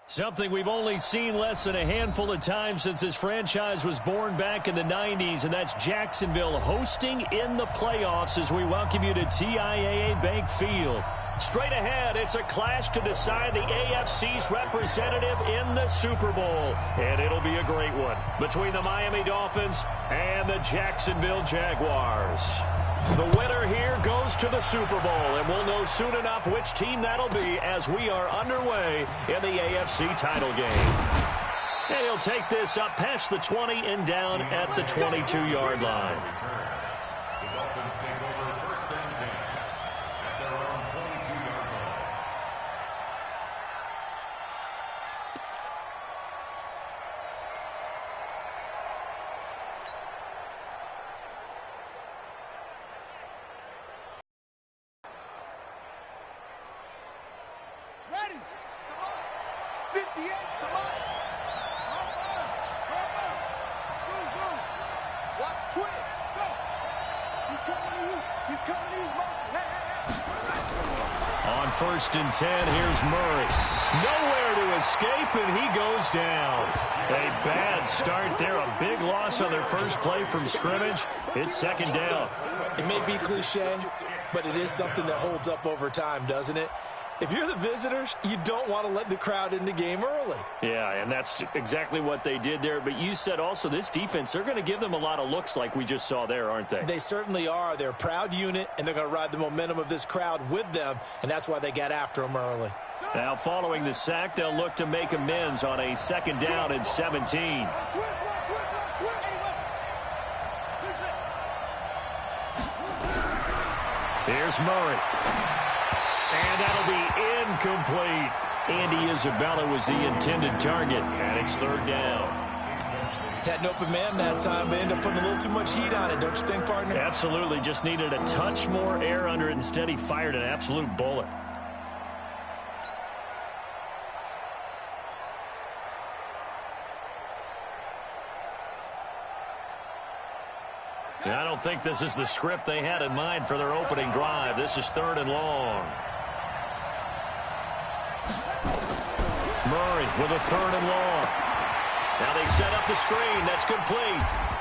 Something we've only seen less than a handful of times since this franchise was born back in the 90s, and that's Jacksonville hosting in the playoffs as we welcome you to TIAA Bank Field. Straight ahead, it's a clash to decide the AFC's representative in the Super Bowl, and it'll be a great one between the Miami Dolphins and the Jacksonville Jaguars. The winner here goes to the Super Bowl, and we'll know soon enough which team that'll be as we are underway in the AFC title game. And he'll take this up past the 20 and down at the 22-yard line. The Dolphins take over first and 10 at their own 22-yard line. Ready? Come on. 58, come on. Zoom, zoom. Watch twins. Go. He's coming to you. He's coming to you. Motion. Hey. On first and 10, here's Murray. Nowhere to escape, and he goes down. A bad start there. A big loss on their first play from scrimmage. It's second down. It may be cliche, but it is something that holds up over time, doesn't it? If you're the visitors, you don't want to let the crowd in the game early. Yeah, and that's exactly what they did there. But you said also this defense, they're going to give them a lot of looks like we just saw there, aren't they? They certainly are. They're a proud unit, and they're going to ride the momentum of this crowd with them, and that's why they got after them early. Now, following the sack, they'll look to make amends on a second down and 17. Here's Murray. And that'll be incomplete. Andy Isabella was the intended target, and it's third down. Had an open man that time, but ended up putting a little too much heat on it, don't you think, partner? Absolutely. Just needed a touch more air under it. Instead, he fired an absolute bullet. I don't think this is the script they had in mind for their opening drive. This is third and long. Murray with a third and long. Now they set up the screen. That's complete.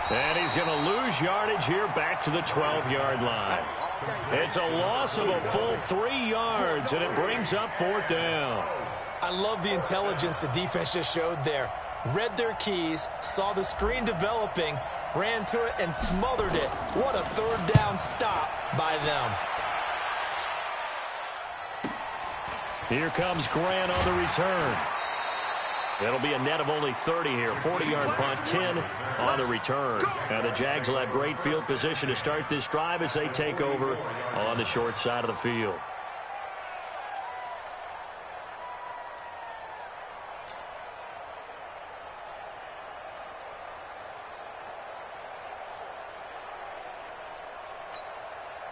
And he's going to lose yardage here back to the 12-yard line. It's a loss of a full 3 yards, and it brings up fourth down. I love the intelligence the defense just showed there. Read their keys, saw the screen developing, ran to it, and smothered it. What a third down stop by them. Here comes Grant on the return. It'll be a net of only 30 here. 40-yard punt, 10 on the return. Now the Jags will have great field position to start this drive as they take over on the short side of the field.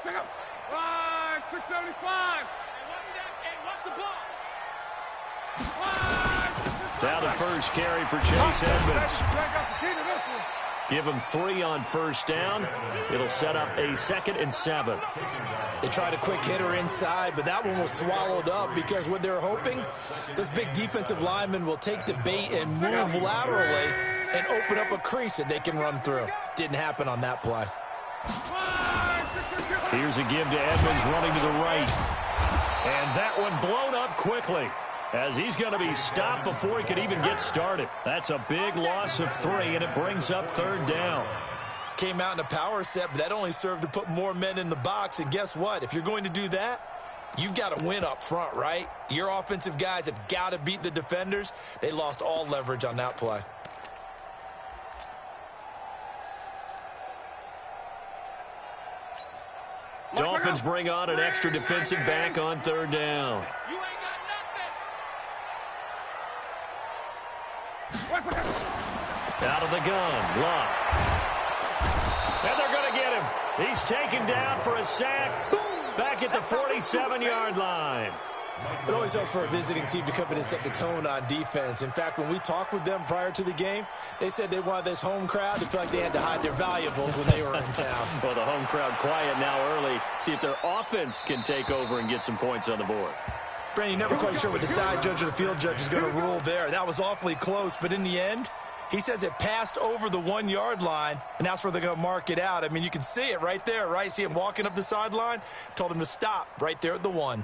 Check up. 675. And what's the ball? Down to first carry for Chase Edmonds. Give him 3 on first down. It'll set up a 2nd and 7. They tried a quick hitter inside, but that one was swallowed up because what they're hoping, those big defensive linemen will take the bait and move laterally and open up a crease that they can run through. Didn't happen on that play. Here's a give to Edmonds running to the right. And that one blown up quickly as he's going to be stopped before he could even get started. That's a big loss of 3, and it brings up third down. Came out in a power set, but that only served to put more men in the box. And guess what? If you're going to do that, you've got to win up front, right? Your offensive guys have got to beat the defenders. They lost all leverage on that play. Dolphins bring on an extra defensive back on third down. Out of the gun, Luck. And they're going to get him. He's taken down for a sack back at the 47-yard line. It always helps for a visiting team to come in and set the tone on defense. In fact, when we talked with them prior to the game, they said they wanted this home crowd to feel like they had to hide their valuables when they were in town. Well, the home crowd quiet now early. See if their offense can take over and get some points on the board. Brandon, you're never quite sure what the side judge or the field judge is going to rule there. That was awfully close, but in the end, he says it passed over the 1 yard line, and that's where they're going to mark it out. I mean, you can see it right there, right? See him walking up the sideline? Told him to stop right there at the 1.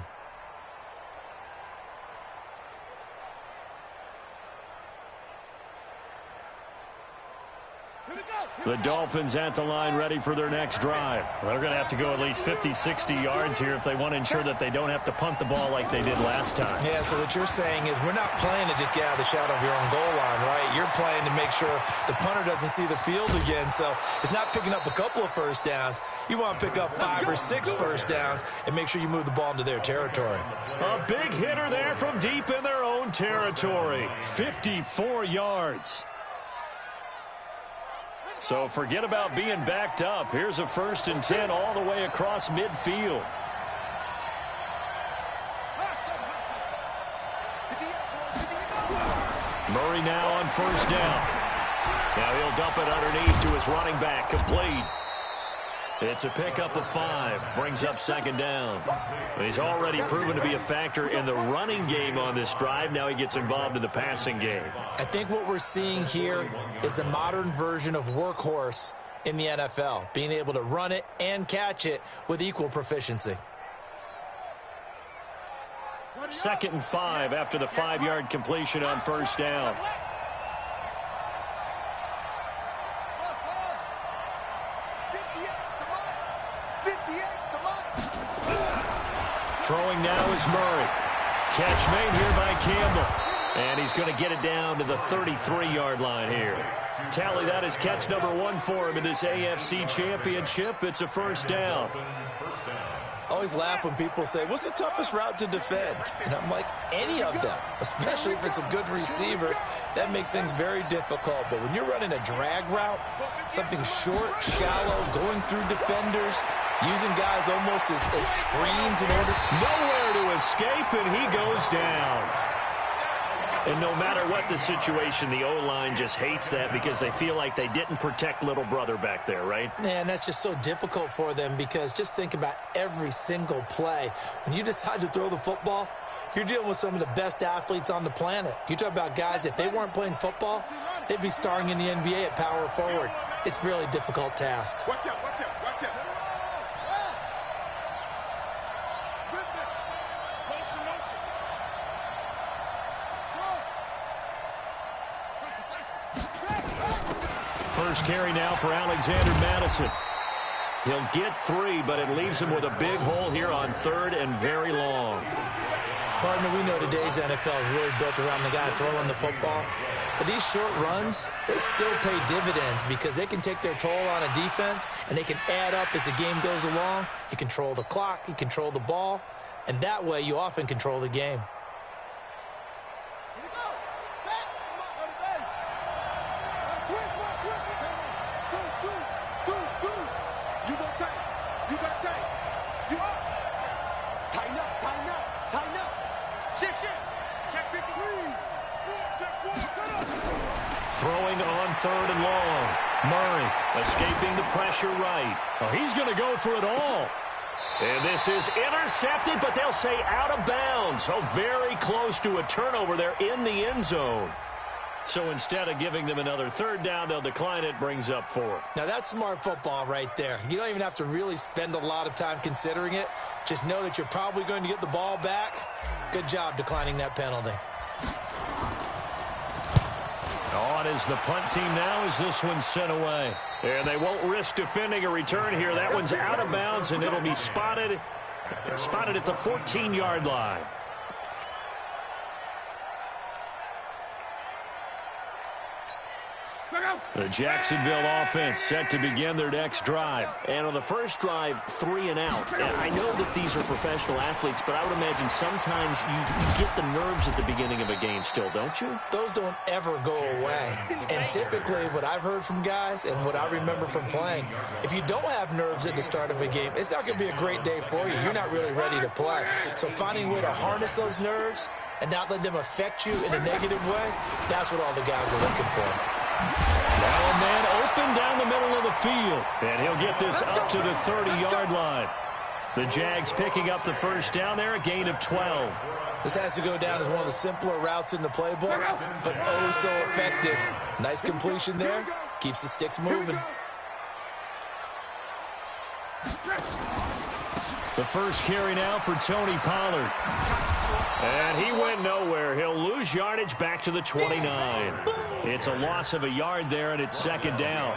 The Dolphins at the line ready for their next drive. They're going to have to go at least 50, 60 yards here if they want to ensure that they don't have to punt the ball like they did last time. Yeah, so what you're saying is we're not playing to just get out of the shadow of your own goal line, right? You're playing to make sure the punter doesn't see the field again. So it's not picking up a couple of first downs. You want to pick up 5 or 6 first downs and make sure you move the ball into their territory. A big hitter there from deep in their own territory. 54 yards. So forget about being backed up. Here's a 1st and 10 all the way across midfield. Murray now on 1st down. Now he'll dump it underneath to his running back, complete. It's a pickup of 5, brings up 2nd down. He's already proven to be a factor in the running game on this drive. Now he gets involved in the passing game. I think what we're seeing here is the modern version of workhorse in the NFL, being able to run it and catch it with equal proficiency. 2nd and 5 after the 5-yard completion on 1st down. Throwing now is Murray. Catch made here by Campbell. And he's going to get it down to the 33-yard line here. Tally, that is catch number 1 for him in this AFC Championship. It's a 1st down. I always laugh when people say, what's the toughest route to defend? And I'm like, any of them, especially if it's a good receiver. That makes things very difficult. But when you're running a drag route, something short, shallow, going through defenders, using guys almost as screens in order. Nowhere to escape, and he goes down. And no matter what the situation, the O-line just hates that because they feel like they didn't protect little brother back there, right? Man, that's just so difficult for them because just think about every single play. When you decide to throw the football, you're dealing with some of the best athletes on the planet. You talk about guys, if they weren't playing football, they'd be starring in the NBA at power forward. It's a really difficult task. Watch out, watch out, watch out. First carry now for Alexander Madison. He'll get 3, but it leaves him with a big hole here on 3rd and very long. Partner, we know today's NFL is really built around the guy throwing the football. But these short runs, they still pay dividends because they can take their toll on a defense and they can add up as the game goes along. You control the clock, you control the ball, and that way you often control the game. Throwing on 3rd and long. Murray escaping the pressure right. Oh, he's going to go for it all. And this is intercepted, but they'll say out of bounds. Oh, very close to a turnover there in the end zone. So instead of giving them another 3rd down, they'll decline it, brings up 4. Now, that's smart football right there. You don't even have to really spend a lot of time considering it. Just know that you're probably going to get the ball back. Good job declining that penalty. On is the punt team now as this one's sent away. And they won't risk defending a return here. That one's out of bounds, and it'll be spotted at the 14-yard line. The Jacksonville offense set to begin their next drive. And on the first drive, 3 and out. And I know that these are professional athletes, but I would imagine sometimes you get the nerves at the beginning of a game still, don't you? Those don't ever go away. And typically what I've heard from guys and what I remember from playing, if you don't have nerves at the start of a game, it's not going to be a great day for you. You're not really ready to play. So finding a way to harness those nerves and not let them affect you in a negative way, that's what all the guys are looking for. Now a man open down the middle of the field. And he'll get this up to the 30-yard line. The Jags picking up the first down there, a gain of 12. This has to go down as one of the simpler routes in the playbook, but oh so effective. Nice completion there. Keeps the sticks moving. The first carry now for Tony Pollard. And he went nowhere. He'll lose yardage back to the 29. It's a loss of a yard there, and it's second down.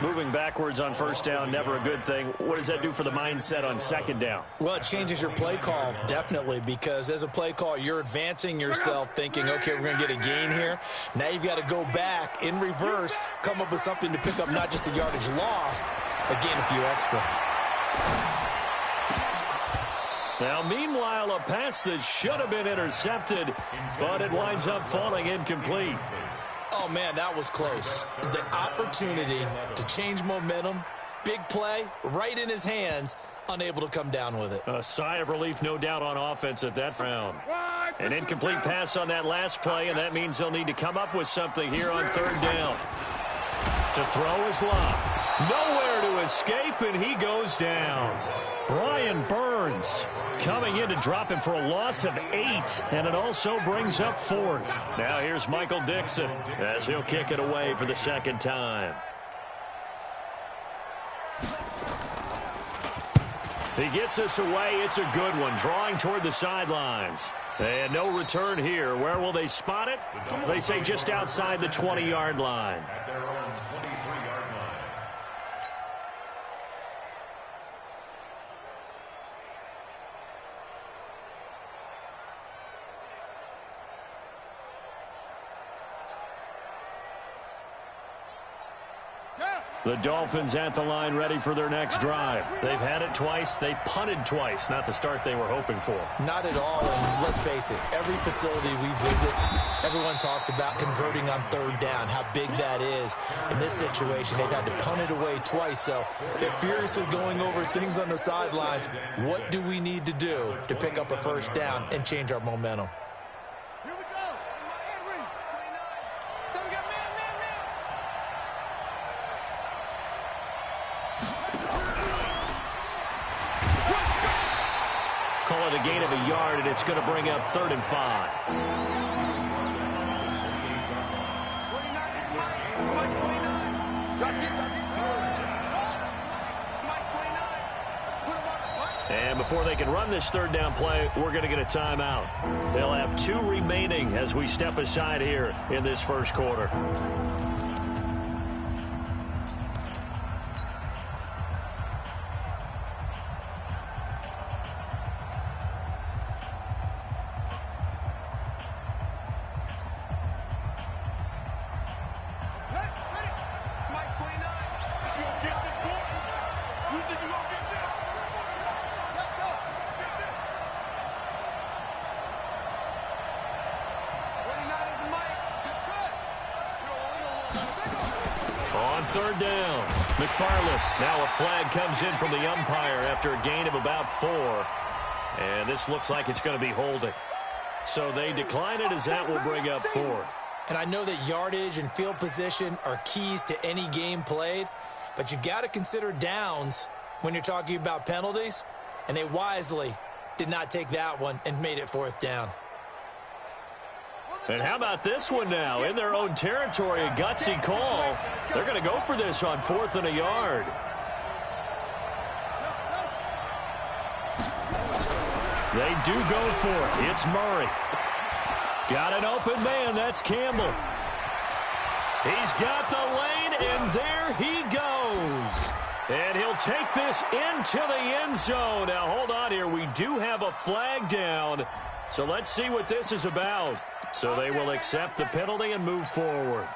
Moving backwards on first down, never a good thing. What does that do for the mindset on second down? Well, it changes your play call, definitely, because as a play call, you're advancing yourself thinking, okay, we're going to get a gain here. Now you've got to go back in reverse, come up with something to pick up not just the yardage lost, but gain a few extra. Now, meanwhile, a pass that should have been intercepted, but it winds up falling incomplete. Oh, man, that was close. The opportunity to change momentum, big play, right in his hands, unable to come down with it. A sigh of relief, no doubt, on offense at that round. An incomplete pass on that last play, and that means they'll need to come up with something here on third down. To throw is Love. Nowhere to escape, and he goes down. Brian Burns coming in to drop him for a loss of 8, and it also brings up fourth. Now here's Michael Dixon as he'll kick it away for the second time. He gets us away. It's a good one, drawing toward the sidelines. And no return here. Where will they spot it? They say just outside the 20-yard line. At their own 23-yard line. The Dolphins at the line, ready for their next drive. They've had it twice. They've punted twice. Not the start they were hoping for. Not at all, and let's face it, every facility we visit, everyone talks about converting on third down, how big that is. In this situation, they've had to punt it away twice, so they're furiously going over things on the sidelines. What do we need to do to pick up a first down and change our momentum? Here we go. Henry. 29. So we got man. Call it a gain of a yard, and it's going to bring up 3rd and 5. 29 is Mike 29. Drop it. Mike 29. Let's put him on. And before they can run this third down play, we're going to get a timeout. They'll have 2 remaining as we step aside here in this first quarter. On third down, McFarland. Now a flag comes in from the umpire after a gain of about 4. And this looks like it's going to be holding. So they decline it as that will bring up 4th. And I know that yardage and field position are keys to any game played, but you've got to consider downs when you're talking about penalties, and they wisely did not take that one and made it 4th down. And how about this one now? In their own territory, a gutsy call. They're going to go for this on 4th and a yard. They do go for it. It's Murray. Got an open man. That's Campbell. He's got the lane, and there he goes. And he'll take this into the end zone. Now, hold on here. We do have a flag down. So let's see what this is about. So they will accept the penalty and move forward.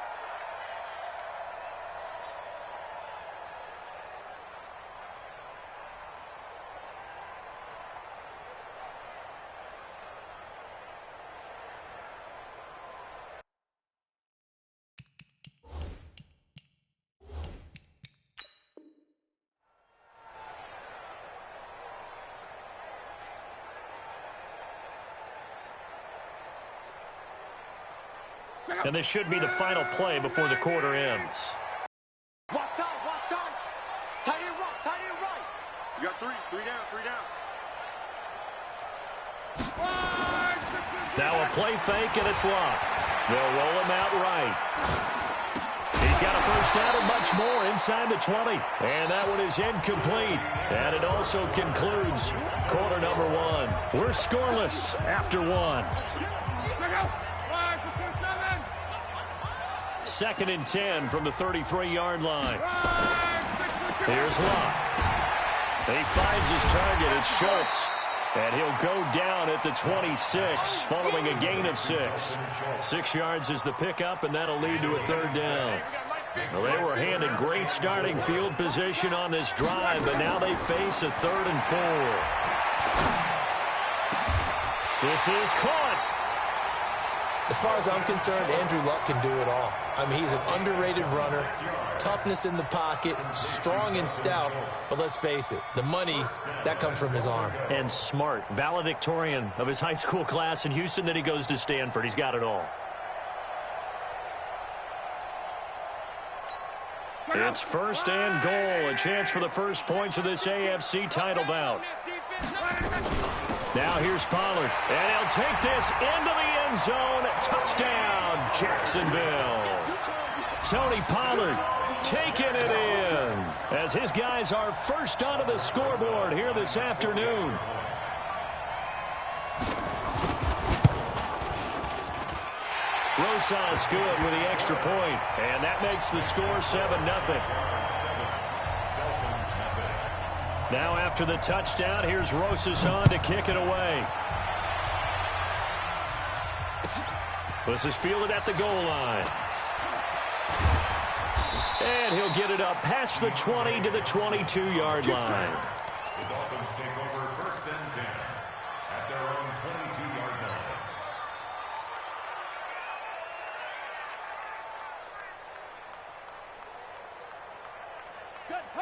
And this should be the final play before the quarter ends. Watch time. Tight end right. You got 3 down. Now a play fake, and it's locked. They'll roll him out right. He's got a first down and much more inside the 20. And that one is incomplete. And it also concludes quarter number one. We're scoreless after one. 2nd and 10 from the 33-yard line. Here's Locke. He finds his target. It's Schultz. And he'll go down at the 26 following a gain of 6. 6 yards is the pickup, and that'll lead to a 3rd down. Well, they were handed great starting field position on this drive, but now they face a 3rd and 4. This is caught. As far as I'm concerned, Andrew Luck can do it all. I mean, he's an underrated runner, toughness in the pocket, strong and stout, but let's face it, the money, that comes from his arm. And smart, valedictorian of his high school class in Houston, then he goes to Stanford. He's got it all. It's 1st and goal, a chance for the first points of this AFC title bout. Now here's Pollard, and he'll take this into the end zone. Touchdown, Jacksonville. Tony Pollard taking it in as his guys are first onto the scoreboard here this afternoon. Rosas good with the extra point, and that makes the score 7-0. Now after the touchdown, here's Rosas on to kick it away. This is fielded at the goal line. And he'll get it up past the 20 to the 22-yard line. The Dolphins take over 1st and 10 at their own 22-yard line.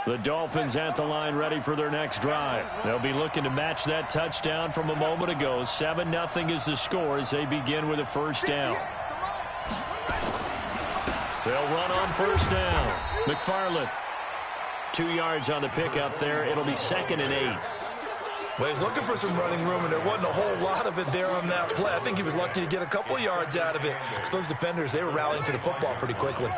The Dolphins at the line ready for their next drive. They'll be looking to match that touchdown from a moment ago. 7-0 is the score as they begin with a 1st down. They'll run on 1st down. McFarland. 2 yards on the pickup there. It'll be 2nd and 8. Well, he's looking for some running room, and there wasn't a whole lot of it there on that play. I think he was lucky to get a couple of yards out of it. Because those defenders, they were rallying to the football pretty quickly.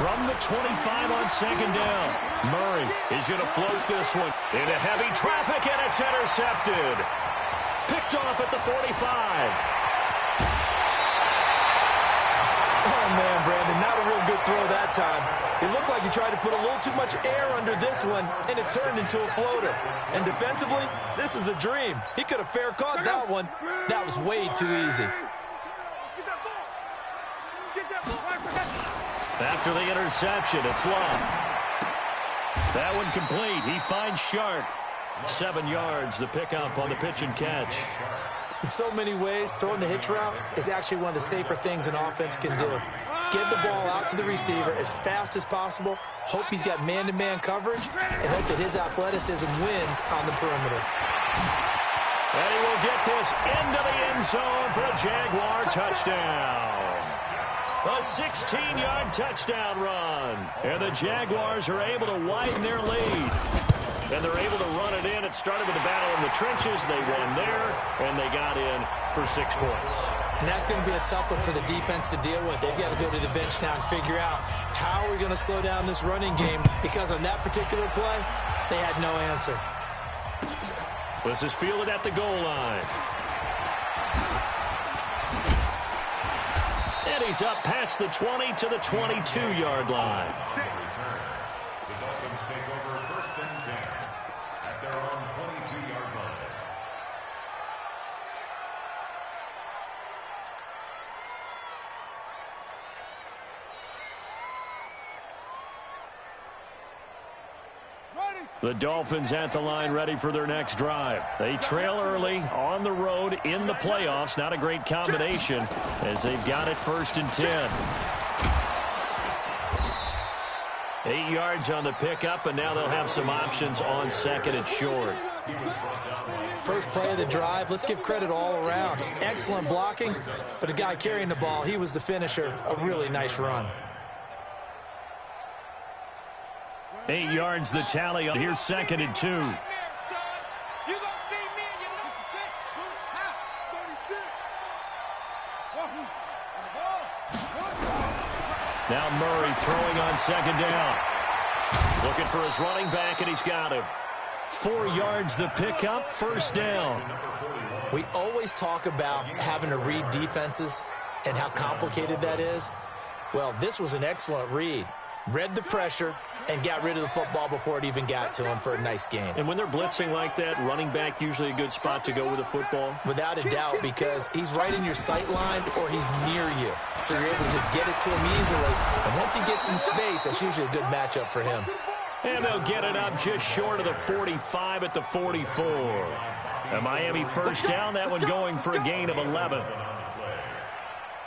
From the 25 on 2nd down. Murray is going to float this one into heavy traffic, and it's intercepted. Picked off at the 45. Oh, man, Brandon, not a real good throw that time. It looked like he tried to put a little too much air under this one, and it turned into a floater. And defensively, this is a dream. He could have fair caught that one. That was way too easy. After the interception, it's Locke. That one complete. He finds Sharp. 7 yards, the pickup on the pitch and catch. In so many ways, throwing the hitch route is actually one of the safer things an offense can do. Get the ball out to the receiver as fast as possible, hope he's got man-to-man coverage, and hope that his athleticism wins on the perimeter. And he will get this into the end zone for a Jaguar touchdown. A 16-yard touchdown run. And the Jaguars are able to widen their lead. And they're able to run it in. It started with a battle in the trenches. They won there, and they got in for 6 points. And that's going to be a tough one for the defense to deal with. They've got to go to the bench now and figure out how are we going to slow down this running game, because on that particular play, they had no answer. This is fielded at the goal line. And he's up past the 20 to the 22-yard line. The Dolphins take over 1st and 10 at their own 22-yard line. The Dolphins at the line ready for their next drive. They trail early on the road in the playoffs. Not a great combination as they've got it 1st and 10. 8 yards on the pickup, and now they'll have some options on 2nd and short. First play of the drive, let's give credit all around. Excellent blocking, but the guy carrying the ball, he was the finisher. A really nice run. 8 yards the tally. Here's 2nd and 2. You gonna see me and you know. 36. Now Murray throwing on 2nd down. Looking for his running back, and he's got him. 4 yards the pickup, 1st down. We always talk about having to read defenses and how complicated that is. Well, this was an excellent read. Read the pressure and got rid of the football before it even got to him for a nice game. And when they're blitzing like that, running back usually a good spot to go with the football? Without a doubt, because he's right in your sight line or he's near you. So you're able to just get it to him easily. And once he gets in space, that's usually a good matchup for him. And they'll get it up just short of the 45 at the 44. A Miami 1st down, that one going for a gain of 11.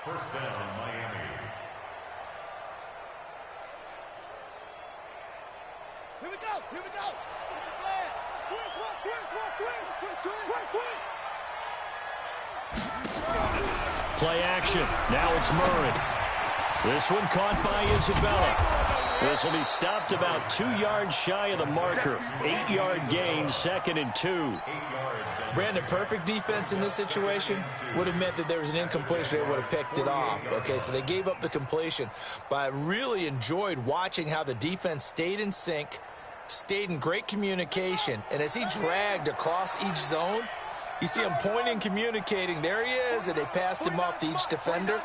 1st down, Miami. Here we go. Get the flag. Twist. Play action. Now it's Murray. This one caught by Isabella. This will be stopped about 2 yards shy of the marker. 8-yard gain, 2nd and 2. Brandon, perfect defense in this situation would have meant that there was an incompletion. They would have picked it off. Okay, so they gave up the completion. But I really enjoyed watching how the defense stayed in sync, stayed in great communication, and as he dragged across each zone, you see him pointing, communicating. There he is, and they passed him off to each defender.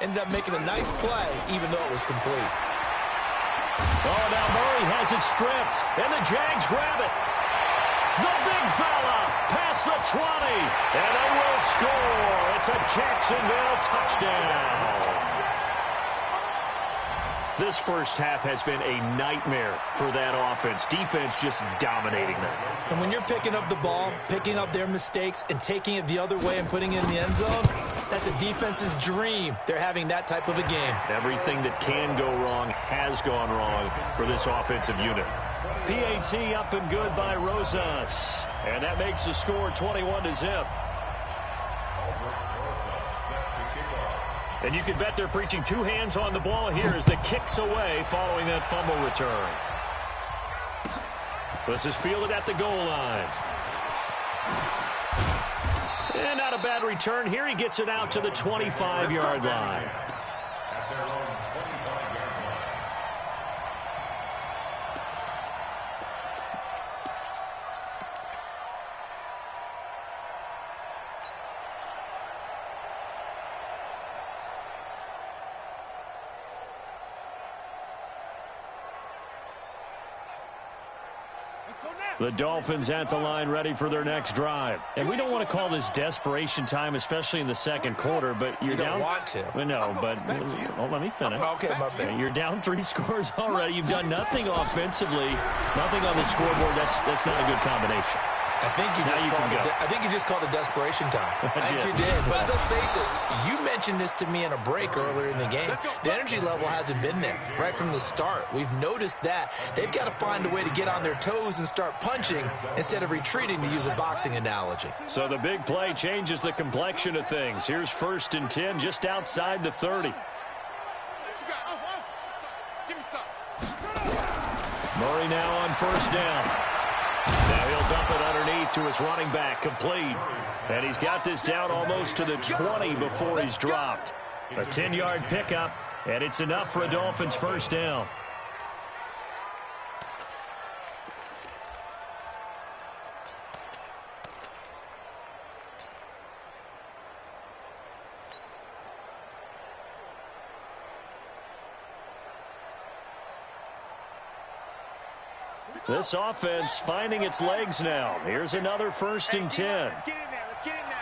Ended up making a nice play, even though it was complete. Oh, now Murray has it stripped, and the Jags grab it. The big fella past the 20, and they will score. It's a Jacksonville touchdown. This first half has been a nightmare for that offense. Defense just dominating them. And when you're picking up the ball, picking up their mistakes, and taking it the other way and putting it in the end zone, that's a defense's dream. They're having that type of a game. Everything that can go wrong has gone wrong for this offensive unit. PAT up and good by Rosas. And that makes the score 21-0. And you can bet they're preaching 2 hands on the ball here as the kick's away following that fumble return. This is fielded at the goal line. And not a bad return here. He gets it out to the 25-yard line. At their own 25-yard line. The Dolphins at the line ready for their next drive. And we don't want to call this desperation time, especially in the second quarter, but you're down. You don't want to. Well, no, but let me finish. Okay, my bad. You're down 3 scores already. You've done nothing offensively, nothing on the scoreboard. That's not a good combination. I think you just called it desperation time. I think you did. But let's face it, you mentioned this to me in a break earlier in the game. The energy level hasn't been there right from the start. We've noticed that. They've got to find a way to get on their toes and start punching instead of retreating, to use a boxing analogy. So the big play changes the complexion of things. Here's 1st and 10 just outside the 30. Give me some. Murray now on 1st down. Now he'll dump it underneath to his running back, complete. And he's got this down almost to the 20 before he's dropped. A 10-yard pickup, and it's enough for a Dolphins 1st down. This offense finding its legs now. Here's another 1st and 10. Let's get in there. Let's get in there.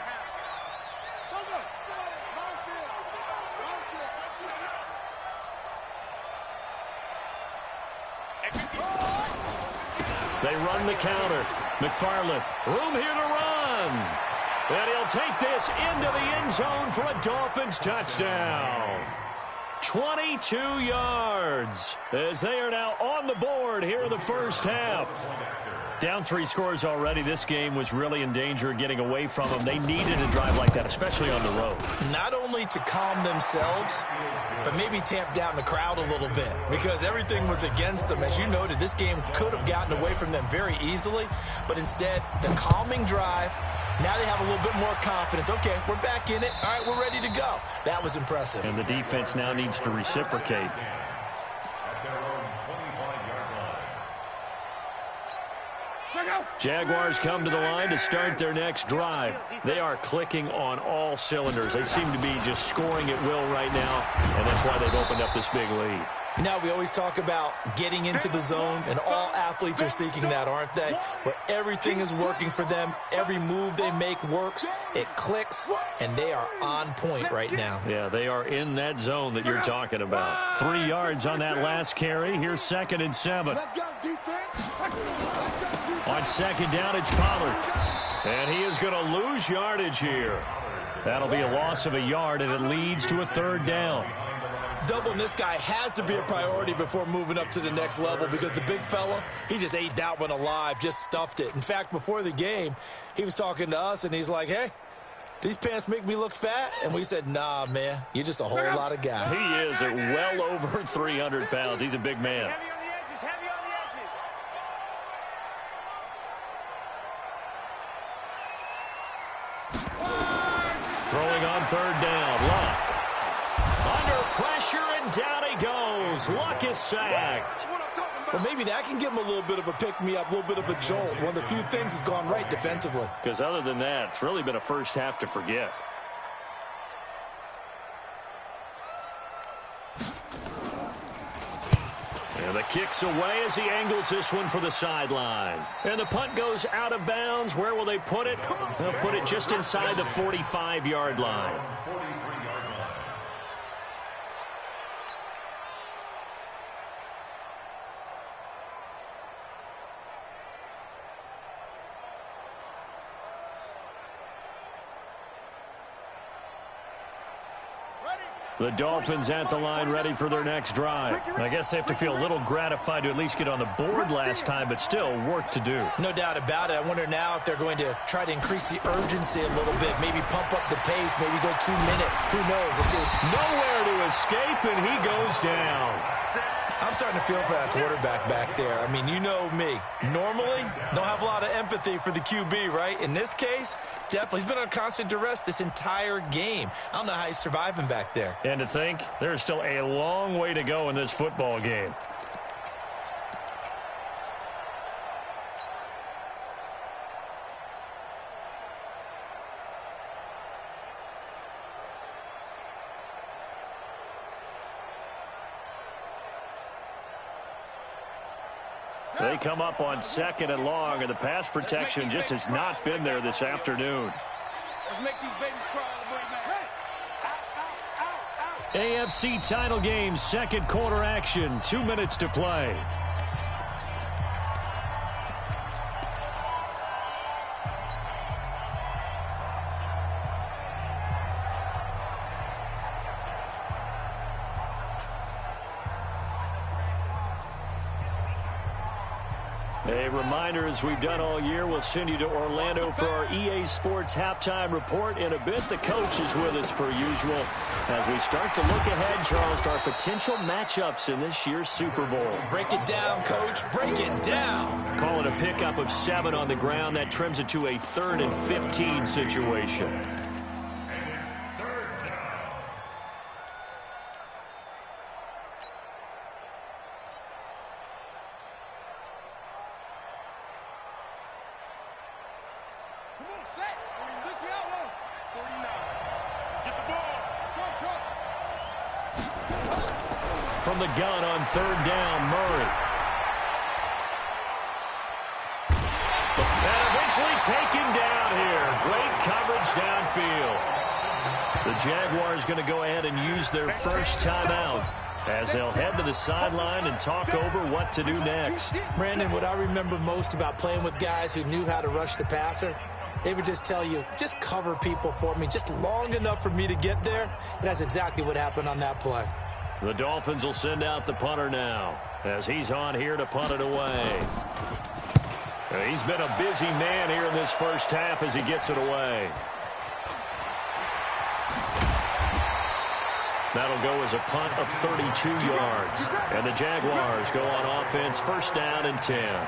They run the counter. McFarland, room here to run. And he'll take this into the end zone for a Dolphins touchdown. 22 yards as they are now on the board here in the first half. Down 3 scores already. This game was really in danger of getting away from them. They needed a drive like that, especially on the road. Not only to calm themselves, but maybe tamp down the crowd a little bit because everything was against them. As you noted, this game could have gotten away from them very easily, but instead, the calming drive, now they have a little bit more confidence. Okay, we're back in it. All right, we're ready to go. That was impressive. And the defense now needs to reciprocate. Jaguars come to the line to start their next drive. They are clicking on all cylinders. They seem to be just scoring at will right now, and that's why they've opened up this big lead. You know, we always talk about getting into the zone, and all athletes are seeking that, aren't they? Where everything is working for them. Every move they make works. It clicks, and they are on point right now. Yeah, they are in that zone that you're talking about. 3 yards on that last carry. Here's 2nd and 7. Let's go, defense. Let's go, defense. On 2nd down, it's Pollard. And he is going to lose yardage here. That'll be a loss of a yard, and it leads to a 3rd down. Doubling this guy has to be a priority before moving up to the next level because the big fella, he just ate that one alive, just stuffed it. In fact, before the game, he was talking to us, and he's like, hey, these pants make me look fat? And we said, nah, man, you're just a whole lot of guy. He is at well over 300 pounds. He's a big man. Heavy on the edges, heavy on the edges. Throwing on 3rd down. Luck. Under pressure, and down he goes. Luck is sacked. Well, maybe that can give him a little bit of a pick-me-up, a little bit of a jolt. One of the few things has gone right defensively. Because other than that, it's really been a first half to forget. And the kick's away as he angles this one for the sideline. And the punt goes out of bounds. Where will they put it? They'll put it just inside the 45-yard line. The Dolphins at the line ready for their next drive. I guess they have to feel a little gratified to at least get on the board last time, but still work to do. No doubt about it. I wonder now if they're going to try to increase the urgency a little bit, maybe pump up the pace, maybe go 2-minute. Who knows? Let's see. Nowhere to escape, and he goes down. I'm starting to feel for that quarterback back there. I mean, you know me. Normally, don't have a lot of empathy for the QB, right? In this case, definitely. He's been on constant duress this entire game. I don't know how he's surviving back there. And to think, there's still a long way to go in this football game. They come up on 2nd and long, and the pass protection just has not been there this afternoon. Let's make these babies cry on the break, man. AFC title game, 2nd quarter action, 2 minutes to play. A reminder, as we've done all year, we'll send you to Orlando for our EA Sports halftime report. In a bit, the coach is with us per usual as we start to look ahead, Charles, to our potential matchups in this year's Super Bowl. Break it down, Coach. Break it down. Call it a pickup of 7 on the ground. That trims it to a 3rd and 15 situation. From the gun on 3rd down, Murray. And eventually taken down here. Great coverage downfield. The Jaguars going to go ahead and use their first timeout as they'll head to the sideline and talk over what to do next. Brandon, what I remember most about playing with guys who knew how to rush the passer, they would just tell you, just cover people for me, just long enough for me to get there. And that's exactly what happened on that play. The Dolphins will send out the punter now as he's on here to punt it away. He's been a busy man here in this first half as he gets it away. That'll go as a punt of 32 yards. And the Jaguars go on offense, first down and 10.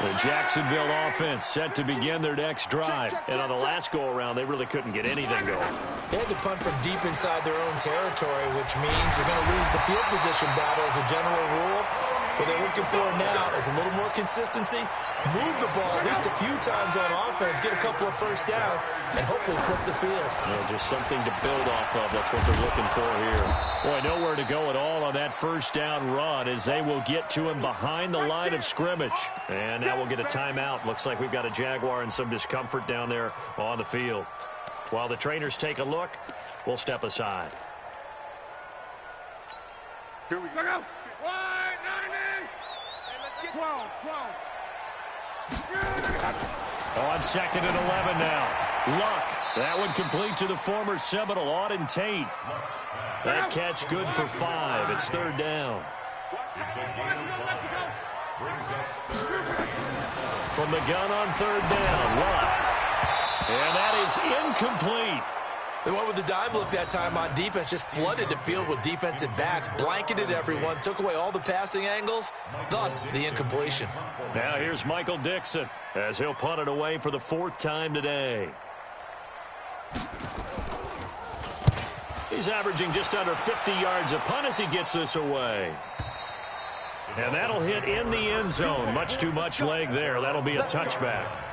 The Jacksonville offense set to begin their next drive. And on the last go-around, they really couldn't get anything going. They had to punt from deep inside their own territory, which means you're going to lose the field position battle as a general rule. What they're looking for now is a little more consistency, move the ball at least a few times on offense, get a couple of first downs, and hopefully flip the field. Just something to build off of. That's what they're looking for here. Boy, nowhere to go at all on that first down run as they will get to him behind the line of scrimmage. And now we'll get a timeout. Looks like we've got a Jaguar in some discomfort down there on the field. While the trainers take a look, we'll step aside. Here we go. 190. Hey, let's get 12. On second and 11 now. Luck. That one complete to the former Seminole, Auden Tate. That catch good for 5. It's third down. From the gun on third down. Luck. And that is incomplete. They went with the dime look that time on defense, just flooded the field with defensive backs, blanketed everyone, took away all the passing angles, thus the incompletion. Now here's Michael Dixon as he'll punt it away for the 4th time today. He's averaging just under 50 yards a punt as he gets this away. And that'll hit in the end zone. Much too much leg there. That'll be a touchback.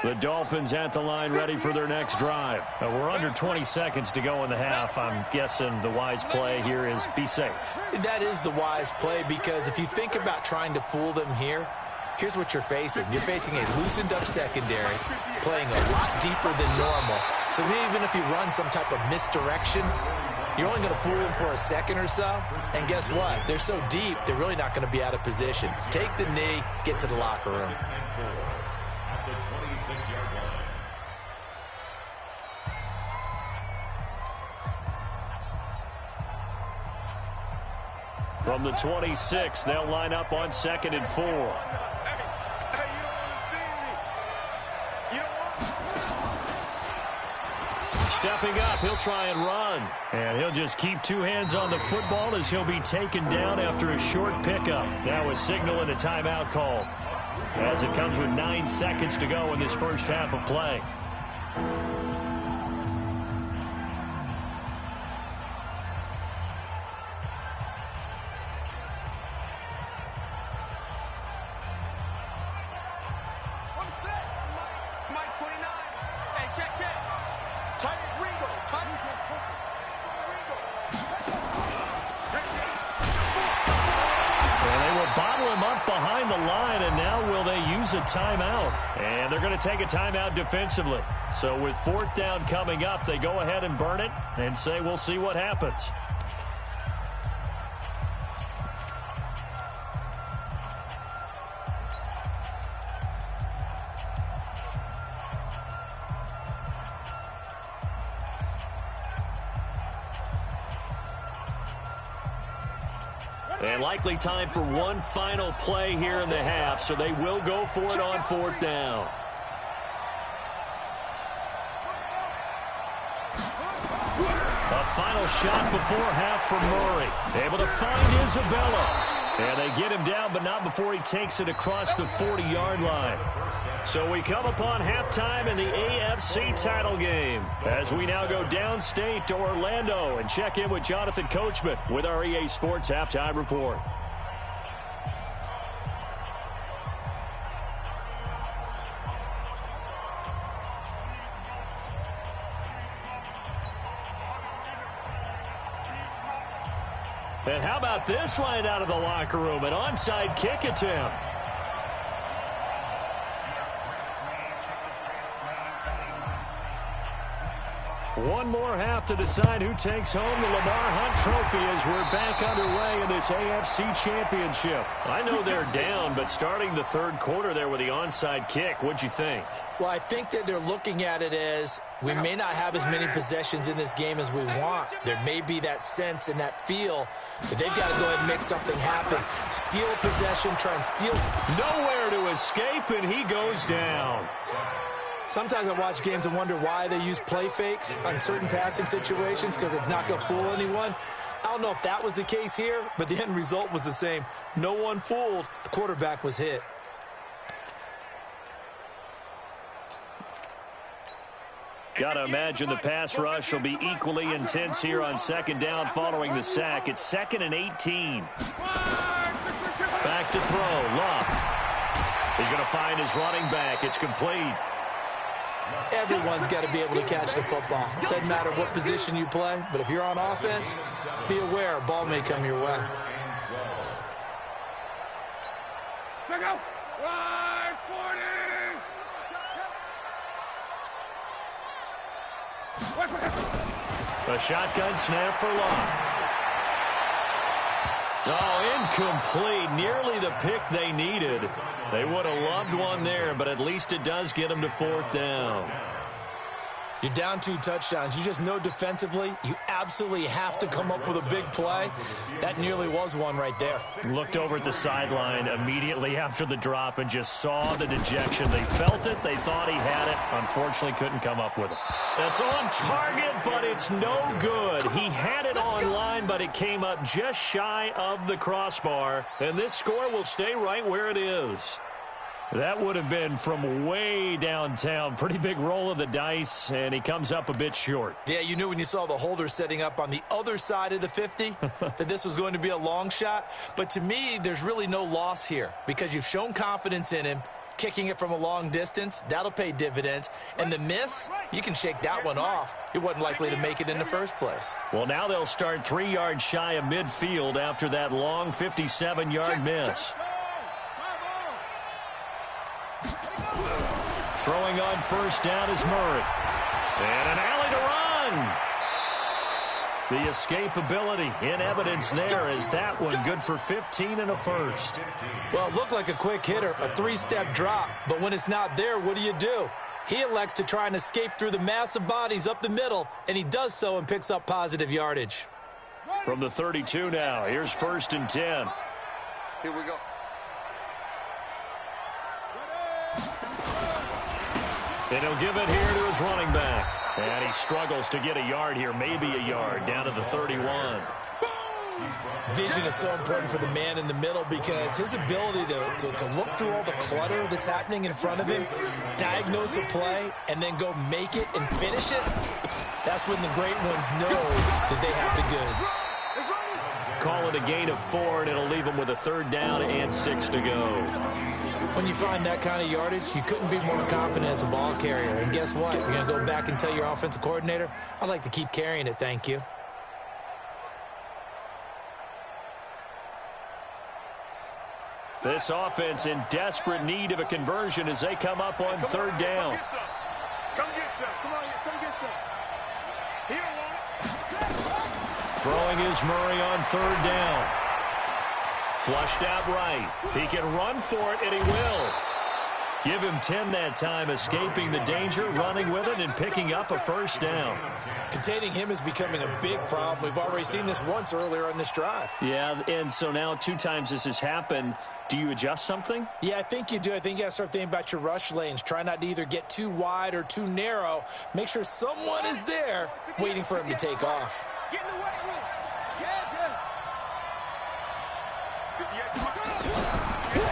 The Dolphins at the line ready for their next drive. We're under 20 seconds to go in the half. I'm guessing the wise play here is be safe. That is the wise play because if you think about trying to fool them here, here's what you're facing. You're facing a loosened up secondary, playing a lot deeper than normal. So even if you run some type of misdirection, you're only going to fool them for a second or so. And guess what? They're so deep, they're really not going to be out of position. Take the knee, get to the locker room. From the 26, they'll line up on second and 4. Stepping up, he'll try and run. And he'll just keep 2 hands on the football as he'll be taken down after a short pickup. Now a signal and a timeout call as it comes with 9 seconds to go in this first half of play. A timeout, and they're going to take a timeout defensively. So with 4th down coming up, they go ahead and burn it and say we'll see what happens. And likely time for one final play here in the half, so they will go for it on 4th down. A final shot before half for Murray. Able to find Isabella. And they get him down, but not before he takes it across the 40-yard line. So we come upon halftime in the AFC title game as we now go downstate to Orlando and check in with Jonathan Coachman with our EA Sports Halftime Report. And how about this line out of the locker room? An onside kick attempt. One more half to decide who takes home the Lamar Hunt Trophy as we're back underway in this AFC Championship. I know they're down, but starting the third quarter there with the onside kick, what'd you think? Well, I think that they're looking at it as we may not have as many possessions in this game as we want. There may be that sense and that feel that they've got to go ahead and make something happen. Steal a possession, try and steal. Nowhere to escape, and he goes down. Sometimes I watch games and wonder why they use play fakes on certain passing situations because it's not going to fool anyone. I don't know if that was the case here, but the end result was the same. No one fooled. The quarterback was hit. Got to imagine the pass rush will be equally intense here on second down following the sack. It's 2nd and 18. Back to throw. Love. He's going to find his running back. It's complete. Everyone's got to be able to catch the football. Doesn't matter what position you play, but if you're on offense, be aware a ball may come your way. Check out. 140. A shotgun snap for Love. Oh, incomplete. Nearly the pick they needed. They would have loved one there, but at least it does get them to 4th down. You're down 2 touchdowns. You just know defensively you absolutely have to come up with a big play. That nearly was one right there. Looked over at the sideline immediately after the drop and just saw the dejection. They felt it. They thought he had it. Unfortunately, couldn't come up with it. That's on target, but it's no good. He had it on line, but it came up just shy of the crossbar. And this score will stay right where it is. That would have been from way downtown. Pretty big roll of the dice, and he comes up a bit short. Yeah, you knew when you saw the holder setting up on the other side of the 50 that this was going to be a long shot. But to me, there's really no loss here because you've shown confidence in him. Kicking it from a long distance, that'll pay dividends. And the miss, you can shake that one off. He wasn't likely to make it in the first place. Well, now they'll start 3 yards shy of midfield after that long 57-yard miss. Throwing on first down is Murray. And an alley to run. The escapability in evidence there as that one good for 15 and a first. Well, it looked like a quick hitter, a 3-step drop. But when it's not there, what do? He elects to try and escape through the mass of bodies up the middle, and he does so and picks up positive yardage. From the 32 now, here's 1st and 10. Here we go. And he'll give it here to his running back. And he struggles to get a yard here, maybe a yard, down to the 31. Vision is so important for the man in the middle because his ability to look through all the clutter that's happening in front of him, diagnose a play, and then go make it and finish it, that's when the great ones know that they have the goods. Call it a gain of 4, and it'll leave them with a 3rd down and 6 to go. When you find that kind of yardage, you couldn't be more confident as a ball carrier. And guess what? You're going to go back and tell your offensive coordinator, I'd like to keep carrying it, thank you. This offense in desperate need of a conversion as they come up on 3rd down. Come get some. Come on, come get some. He don't want it. Throwing is Murray on 3rd down. Flushed out right. He can run for it, and he will. Give him 10 that time, escaping the danger, running with it, and picking up a 1st down. Containing him is becoming a big problem. We've already seen this once earlier on this drive. Yeah, and so now 2 times this has happened. Do you adjust something? Yeah, I think you do. I think you got to start thinking about your rush lanes. Try not to either get too wide or too narrow. Make sure someone is there waiting for him to take off. Get in the weight room.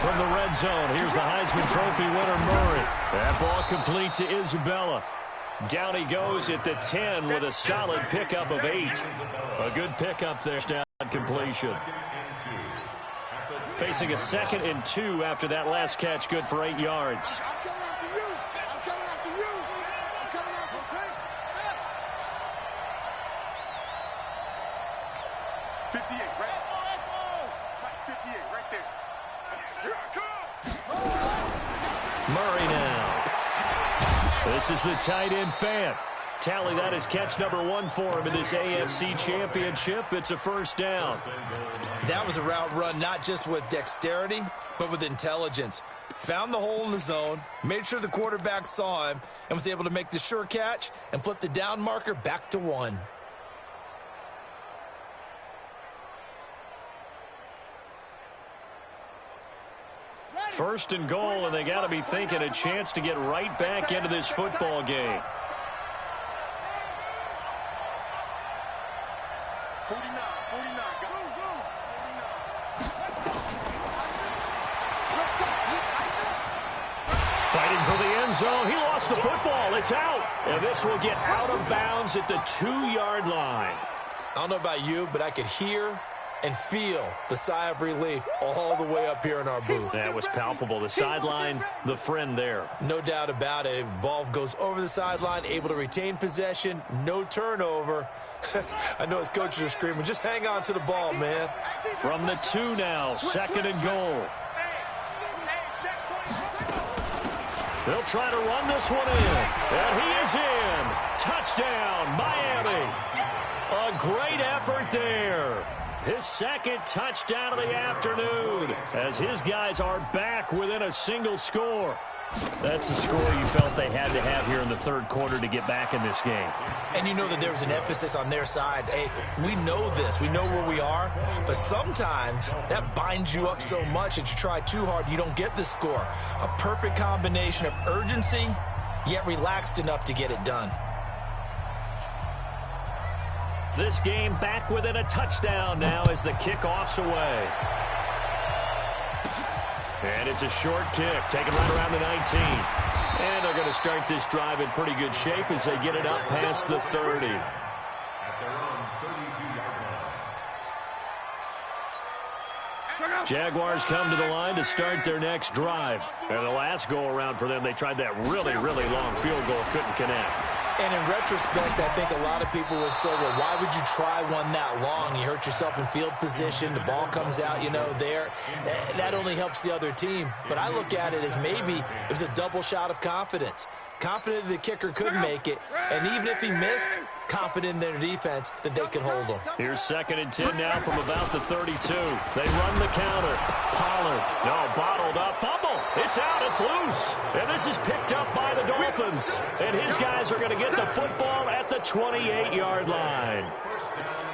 From the red zone, here's the Heisman Trophy winner, Murray. That ball complete to Isabella. Down he goes at the 10 with a solid pickup of 8. A good pickup there, down completion. Facing a 2nd and 2 after that last catch, good for 8 yards. I'm coming after you. I'm coming after you. I'm coming after you. 58, right? 58, right there. Here I come. Murray now. This is the tight end, Fant. Tally that is catch number 1 for him in this AFC Championship. It's a first down. That was a route run not just with dexterity, but with intelligence. Found the hole in the zone, made sure the quarterback saw him, and was able to make the sure catch and flip the down marker back to 1. First and goal, and they got to be thinking a chance to get right back into this football game. 49, go. Fighting for the end zone. He lost the football. It's out. And this will get out of bounds at the 2-yard line. I don't know about you, but I could hear and feel the sigh of relief all the way up here in our booth. That was palpable. The sideline, the friend there. No doubt about it. Ball goes over the sideline, able to retain possession, no turnover. I know his coaches are screaming, just hang on to the ball, man. From the 2 now, second and goal. They'll try to run this one in. And he is in. Touchdown, Miami. A great effort there. His second touchdown of the afternoon as his guys are back within a single score. That's a score you felt they had to have here in the third quarter to get back in this game. And you know that there was an emphasis on their side. Hey, we know this. We know where we are. But sometimes that binds you up so much that you try too hard, you don't get the score. A perfect combination of urgency, yet relaxed enough to get it done. This game back within a touchdown now as the kickoff's away. And it's a short kick, taken right around the 19. And they're going to start this drive in pretty good shape as they get it up past the 30. Jaguars come to the line to start their next drive. And the last go-around for them, they tried that really, really long field goal, couldn't connect. And in retrospect, I think a lot of people would say, well, why would you try one that long? You hurt yourself in field position. The ball comes out, there. That only helps the other team. But I look at it as maybe it was a double shot of confidence. Confident the kicker could make it. And even if he missed, confident in their defense that they could hold him. Here's second and 10 now from about the 32. They run the counter. Pollard, bottled up. Fumble. It's out. It's loose. And this is picked up by the Dolphins. And his guys are going to get the football at the 28-yard line.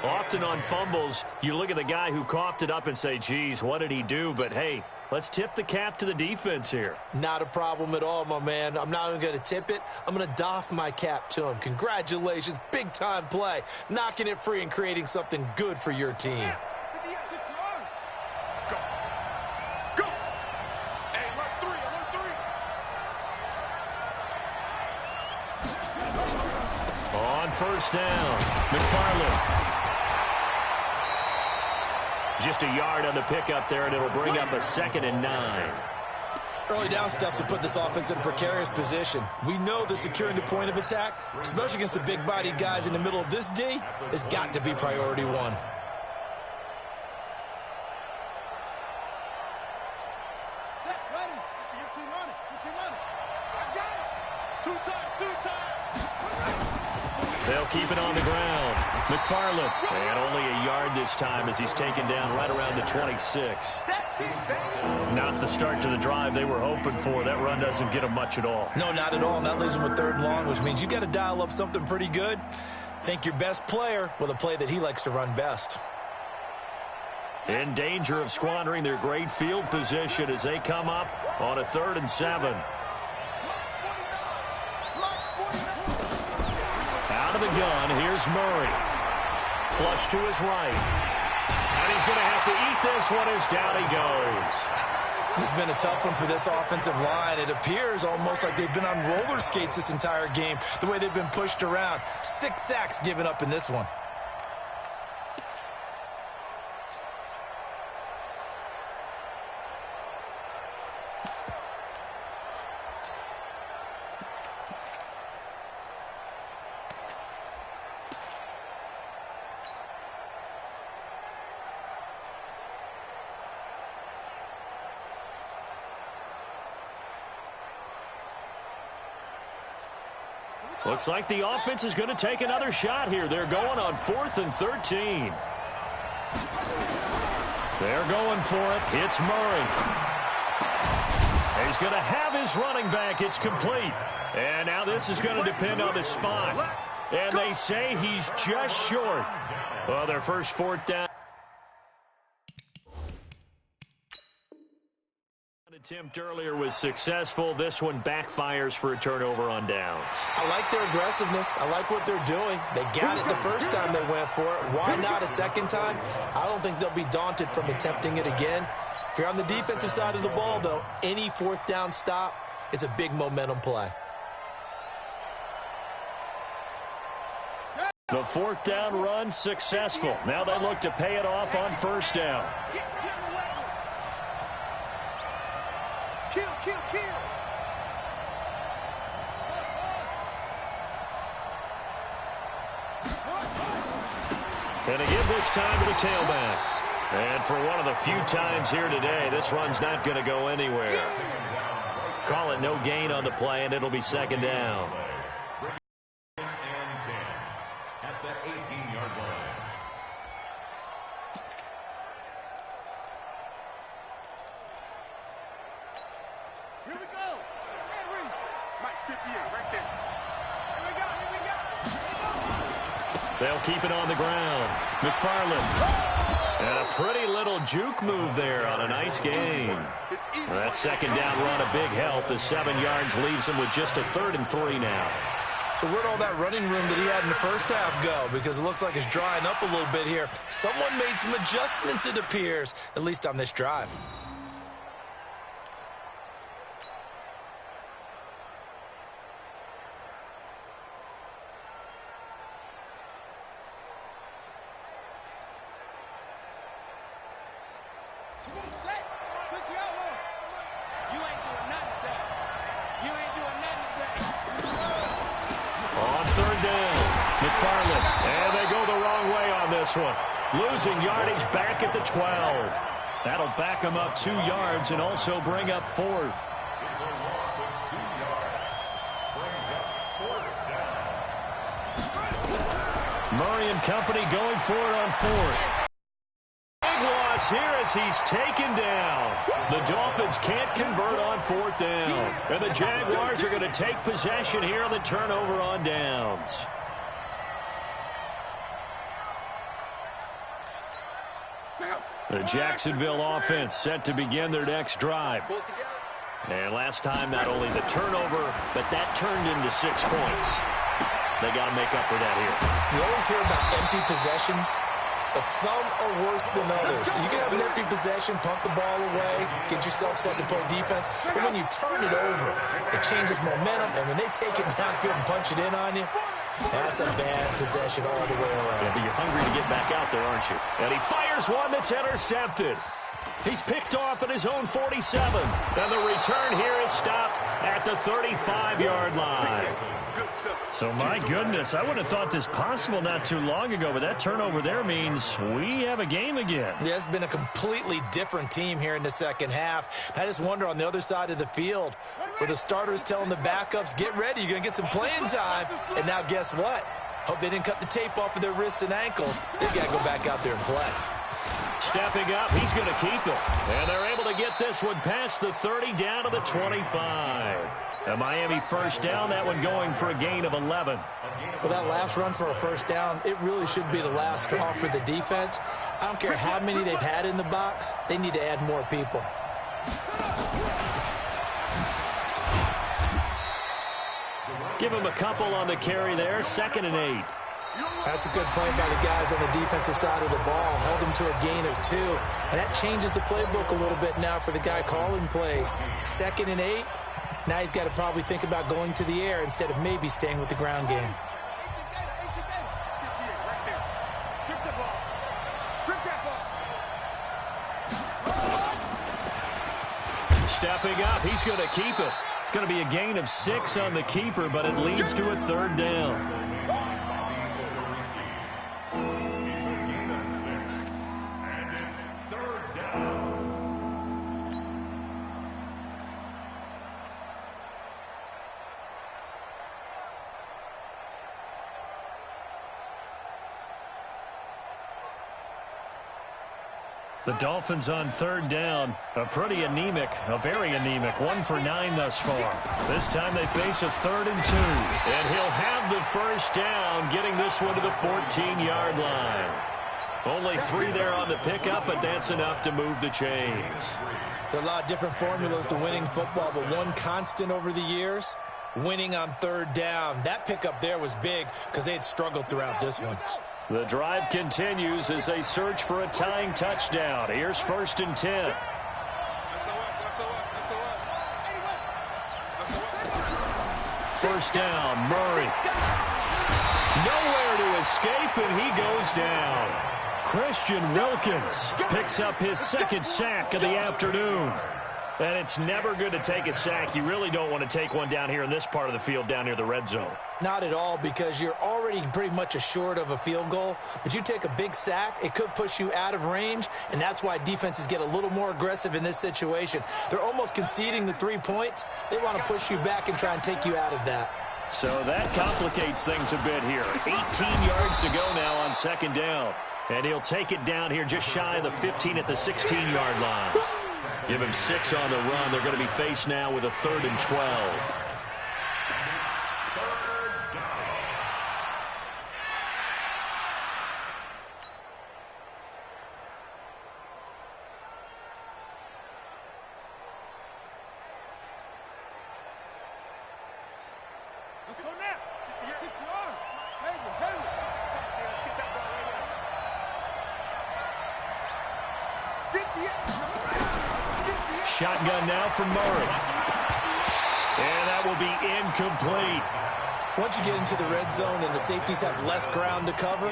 Often on fumbles, you look at the guy who coughed it up and say, geez, what did he do? But, hey, let's tip the cap to the defense here. Not a problem at all, my man. I'm not even going to tip it. I'm going to doff my cap to him. Congratulations. Big-time play. Knocking it free and creating something good for your team. Go. Hey, alert 3. On first down, McFarland. Just a yard on the pickup there, and it'll bring up a 2nd and 9. Early down stuff to put this offense in a precarious position. We know that securing the point of attack, especially against the big-bodied guys in the middle of this D, has got to be priority 1. Set, ready. Get team on it. I got it. 2 times. They'll keep it on the ground. McFarland, and only a yard this time as he's taken down right around the 26. Not the start to the drive they were hoping for. That run doesn't get them much at all. No, not at all. And that leaves them with 3rd and long, which means you got to dial up something pretty good. Think your best player with a play that he likes to run best. In danger of squandering their great field position as they come up on a 3rd and 7. Out of the gun, here's Murray. Flush to his right. And he's going to have to eat this one as down he goes. This has been a tough one for this offensive line. It appears almost like they've been on roller skates this entire game, the way they've been pushed around. 6 sacks given up in this one. Looks like the offense is going to take another shot here. They're going on 4th and 13. They're going for it. It's Murray. He's going to have his running back. It's complete. And now this is going to depend on the spot. And they say he's just short. Well, their first 4th down attempt earlier was successful. This one backfires for a turnover on downs. I like their aggressiveness. I like what they're doing. They got it the first time they went for it. Why not a second time? I don't think they'll be daunted from attempting it again. If you're on the defensive side of the ball, though, any 4th down stop is a big momentum play. The 4th down run successful. Now they look to pay it off on 1st down. Kill. Gonna give this time to the tailback. And for one of the few times here today, this run's not going to go anywhere. Call it no gain on the play, and it'll be 2nd down. And 10 at the 18-yard line. Here we go. Mike 58 right there. Here we go. They'll keep it on the ground. McFarland. And a pretty little juke move there on a nice gain. That 2nd down run a big help. The 7 yards leaves him with just a 3rd and 3 now. So where'd all that running room that he had in the first half go? Because it looks like it's drying up a little bit here. Someone made some adjustments, it appears, at least on this drive. One. Losing yardage back at the 12. That'll back him up 2 yards and also bring up 4th. It's a loss of 2 yards. Brings up 4th down. Murray and company going for it on 4th. Big loss here as he's taken down. The Dolphins can't convert on 4th down. And the Jaguars are going to take possession here on the turnover on downs. The Jacksonville offense set to begin their next drive. And last time, not only the turnover, but that turned into 6 points. They got to make up for that here. You always hear about empty possessions, but some are worse than others. You can have an empty possession, punt the ball away, get yourself set to play defense, but when you turn it over, it changes momentum, and when they take it downfield and punch it in on you, that's a bad possession all the way around. Yeah, but you're hungry to get back out there, aren't you? And he fires one that's intercepted. He's picked off at his own 47. And the return here is stopped at the 35-yard line. So, my goodness, I would have thought this possible not too long ago, but that turnover there means we have a game again. Yeah, it's been a completely different team here in the second half. I just wonder on the other side of the field where the starters telling the backups, get ready, you're going to get some playing time. And now guess what? Hope they didn't cut the tape off of their wrists and ankles. They've got to go back out there and play. Stepping up, he's going to keep it. And they're able to get this one past the 30 down to the 25. A Miami first down, that one going for a gain of 11. Well, that last run for a first down, it really should be the last straw for the defense. I don't care how many they've had in the box. They need to add more people. Give him a couple on the carry there, 2nd and 8. That's a good play by the guys on the defensive side of the ball. Held him to a gain of 2. And that changes the playbook a little bit now for the guy calling plays. 2nd and 8. Now he's got to probably think about going to the air instead of maybe staying with the ground game. Stepping up, he's going to keep it. It's going to be a gain of 6 on the keeper, but it leads to a 3rd down. The Dolphins on third down. A pretty anemic, a very anemic 1 for 9 thus far. This time they face a 3rd and 2. And he'll have the first down, getting this one to the 14-yard line. Only 3 there on the pickup, but that's enough to move the chains. There are a lot of different formulas to winning football, but one constant over the years, winning on third down. That pickup there was big because they had struggled throughout this one. The drive continues as they search for a tying touchdown. Here's 1st and 10. First down, Murray. Nowhere to escape, and he goes down. Christian Wilkins picks up his 2nd sack of the afternoon. And it's never good to take a sack. You really don't want to take one down here in this part of the field, down near the red zone. Not at all, because you're already pretty much assured of a field goal. But you take a big sack, it could push you out of range, and that's why defenses get a little more aggressive in this situation. They're almost conceding the 3 points. They want to push you back and try and take you out of that. So that complicates things a bit here. 18 yards to go now on 2nd down. And he'll take it down here just shy of the 15 at the 16-yard line. Give him 6 on the run. They're going to be faced now with a 3rd and 12. Let's go now. 6 yards. Hey, let's get that ball right now. 58. Shotgun now from Murray. And that will be incomplete. Once you get into the red zone and the safeties have less ground to cover,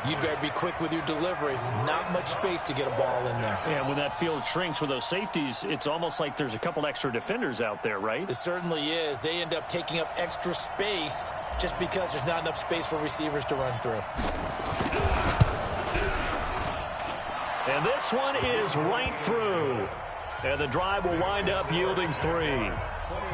you'd better be quick with your delivery. Not much space to get a ball in there. Yeah, when that field shrinks with those safeties, it's almost like there's a couple extra defenders out there, right? It certainly is. They end up taking up extra space just because there's not enough space for receivers to run through. And this one is right through. And the drive will wind up yielding 3.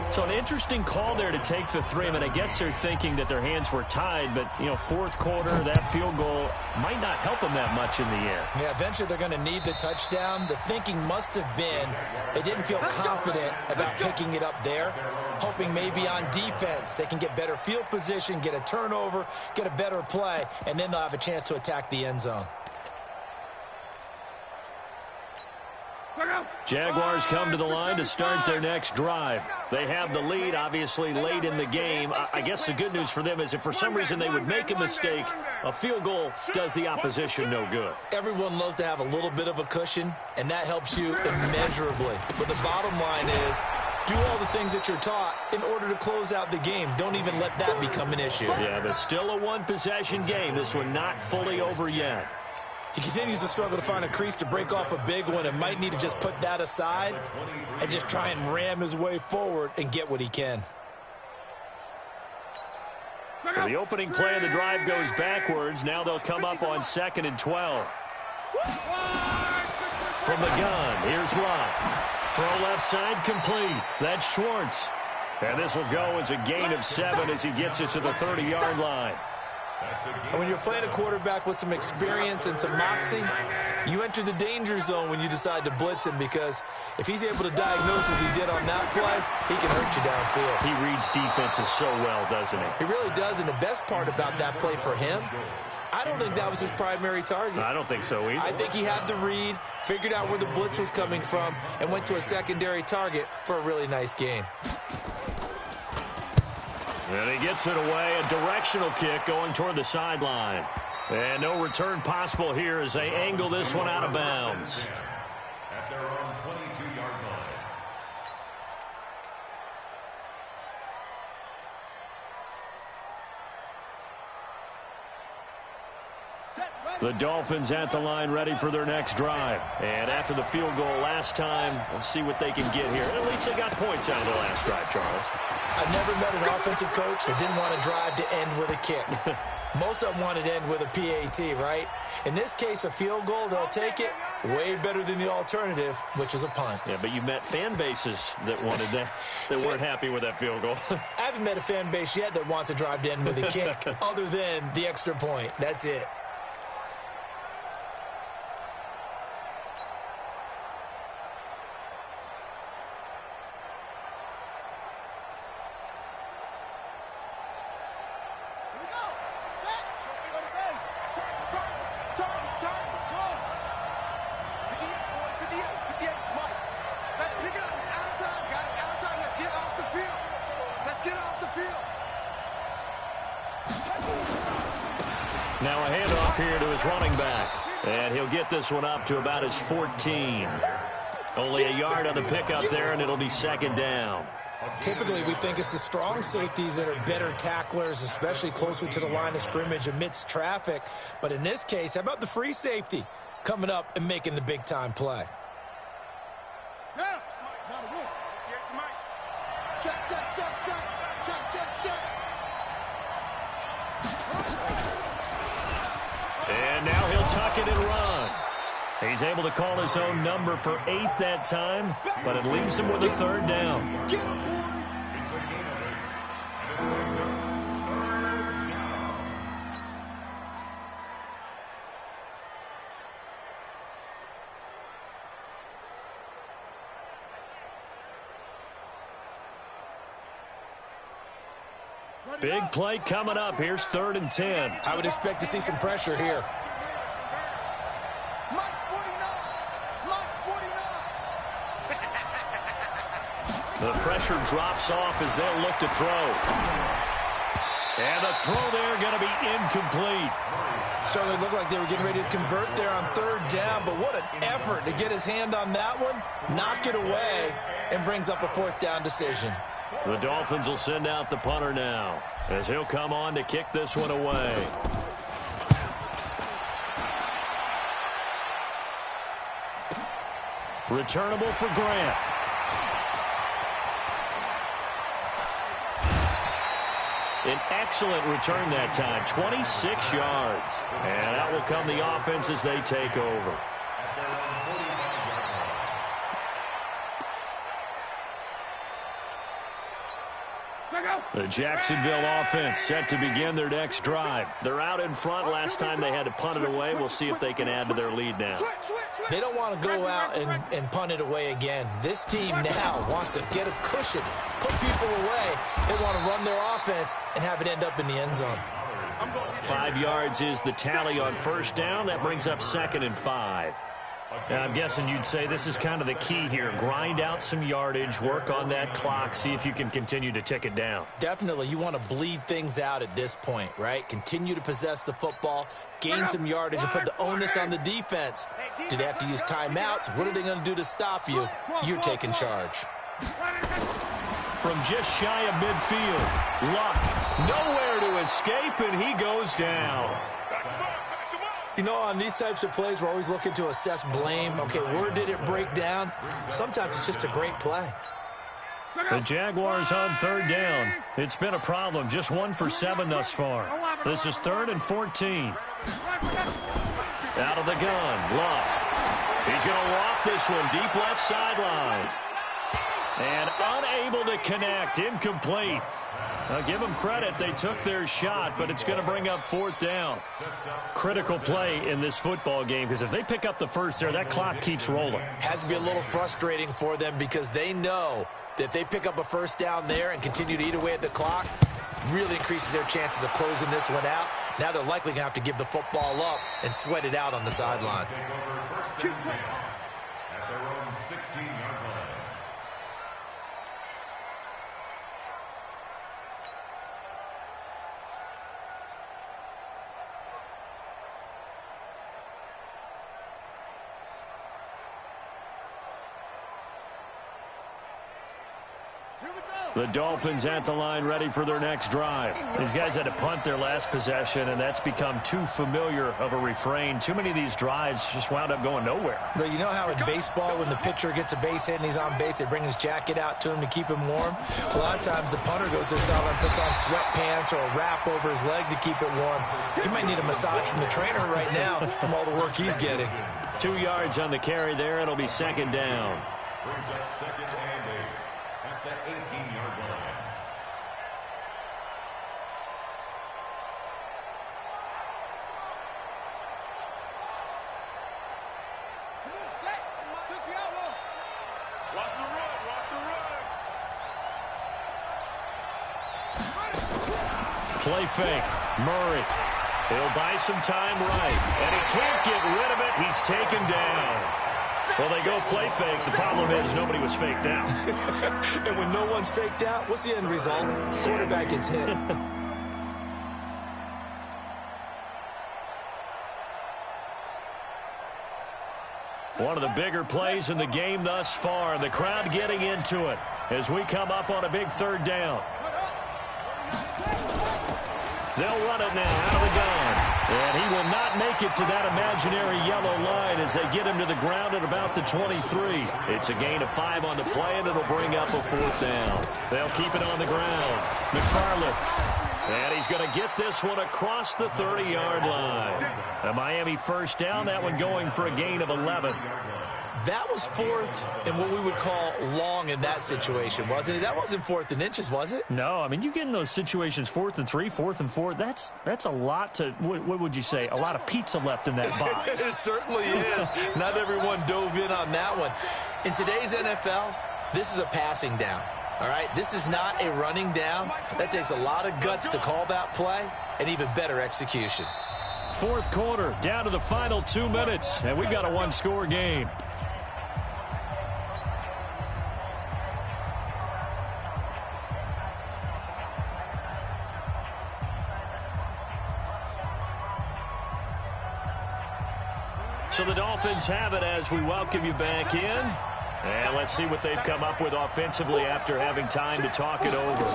So an interesting call there to take the 3. I mean, I guess they're thinking that their hands were tied, but, you know, 4th quarter, that field goal might not help them that much in the end. Yeah, eventually they're going to need the touchdown. The thinking must have been they didn't feel confident about picking it up there, hoping maybe on defense they can get better field position, get a turnover, get a better play, and then they'll have a chance to attack the end zone. Jaguars come to the line to start their next drive. They have the lead, obviously, late in the game. I guess the good news for them is if for some reason they would make a mistake, a field goal does the opposition no good. Everyone loves to have a little bit of a cushion, and that helps you immeasurably. But the bottom line is, do all the things that you're taught in order to close out the game. Don't even let that become an issue. Yeah, but still a one-possession game. This one not fully over yet. He continues to struggle to find a crease to break off a big one and might need to just put that aside and just try and ram his way forward and get what he can. So the opening play of the drive goes backwards. Now they'll come up on 2nd and 12. From the gun, here's Love. Throw left side complete. That's Schwartz. And this will go as a gain of 7 as he gets it to the 30-yard line. And when you're playing a quarterback with some experience and some moxie, you enter the danger zone when you decide to blitz him, because if he's able to diagnose as he did on that play, he can hurt you downfield. He reads defenses so well, doesn't he? He really does, and the best part about that play for him, I don't think that was his primary target. I don't think so either. I think he had the read, figured out where the blitz was coming from, and went to a secondary target for a really nice gain. And he gets it away, a directional kick going toward the sideline. And no return possible here as they angle this one out of bounds. At their own 22-yard line. The Dolphins at the line ready for their next drive. And after the field goal last time, we'll see what they can get here. At least they got points out of the last drive, Charles. I've never met an offensive coach that didn't want to drive to end with a kick. Most of them wanted to end with a PAT, right? In this case, a field goal, they'll take it. Way better than the alternative, which is a punt. Yeah, but you met fan bases that wanted that, that weren't happy with that field goal. I haven't met a fan base yet that wants to drive to end with a kick, other than the extra point. That's it. Now a handoff here to his running back. And he'll get this one up to about his 14. Only a yard on the pickup there, and it'll be second down. Typically, we think it's the strong safeties that are better tacklers, especially closer to the line of scrimmage amidst traffic. But in this case, how about the free safety coming up and making the big-time play? Yeah. Not a roof. Yeah, Mike. Check, check, check, check. Check, check, check. And now he'll tuck it and run. He's able to call his own number for 8 that time, but it leaves him with a third down. It's a gain of 8. And it brings up third down. Big play coming up. Here's 3rd and 10. I would expect to see some pressure here. Mike's 49. Mike's 49. The pressure drops off as they'll look to throw. And the throw there going to be incomplete. Certainly looked like they were getting ready to convert there on 3rd down, but what an effort to get his hand on that one, knock it away, and brings up a 4th down decision. The Dolphins will send out the punter now as he'll come on to kick this one away. Returnable for Grant. An excellent return that time, 26 yards. And out will come the offense as they take over. The Jacksonville offense set to begin their next drive. They're out in front. Last time they had to punt it away. We'll see if they can add to their lead now. They don't want to go out and punt it away again. This team now wants to get a cushion, put people away. They want to run their offense and have it end up in the end zone. 5 yards is the tally on 1st down. That brings up 2nd and 5. Now, I'm guessing you'd say this is kind of the key here. Grind out some yardage, work on that clock, see if you can continue to tick it down. Definitely, you want to bleed things out at this point, right? Continue to possess the football, gain some yardage, and put the onus on the defense. Do they have to use timeouts? What are they going to do to stop you? You're taking charge. From just shy of midfield, Luck nowhere to escape, and he goes down. You know, on these types of plays, we're always looking to assess blame. Okay, where did it break down? Sometimes it's just a great play. The Jaguars on 3rd down. It's been a problem. Just 1 for 7 thus far. This is 3rd and 14. Out of the gun, Luck. He's going to loft this one deep left sideline. And unable to connect. Incomplete. Now, give them credit. They took their shot, but it's going to bring up 4th down. Critical play in this football game, because if they pick up the first there, that clock keeps rolling. Has to be a little frustrating for them because they know that if they pick up a 1st down there and continue to eat away at the clock, really increases their chances of closing this one out. Now they're likely going to have to give the football up and sweat it out on the sideline. At their own 16-yard line. The Dolphins at the line ready for their next drive. These guys had to punt their last possession, and that's become too familiar of a refrain. Too many of these drives just wound up going nowhere. But you know how in baseball, when the pitcher gets a base hit and he's on base, they bring his jacket out to him to keep him warm? A lot of times the punter goes to the sideline and puts on sweatpants or a wrap over his leg to keep it warm. He might need a massage from the trainer right now from all the work he's getting. 2 yards on the carry there. It'll be 2nd down. Brings up 2nd and 8 at the 18-yard line. Watch the run, watch the run. Play fake. Murray. He'll buy some time right. And he can't get rid of it. He's taken down. Well, they go play fake. The problem is nobody was faked out. And when no one's faked out, what's the end result? Quarterback gets hit. One of the bigger plays in the game thus far, and the crowd getting into it as we come up on a big third down. They'll run it now out of the gun. And he will not make it to that imaginary yellow line as they get him to the ground at about the 23. It's a gain of 5 on the play, and it'll bring up a 4th down. They'll keep it on the ground. McFarland. And he's going to get this one across the 30-yard line. A Miami first down, that one going for a gain of 11. That was 4th and what we would call long in that situation, wasn't it? That wasn't 4th and inches, was it? No, I mean, you get in those situations 4th and 3, 4th and 4. That's a lot to, what would you say, a lot of pizza left in that box. It certainly is. Not everyone dove in on that one. In today's NFL, this is a passing down. All right, this is not a running down. That takes a lot of guts to call that play and even better execution. 4th quarter, down to the final 2 minutes, and we've got a one-score game. So the Dolphins have it as we welcome you back in. And let's see what they've come up with offensively after having time to talk it over.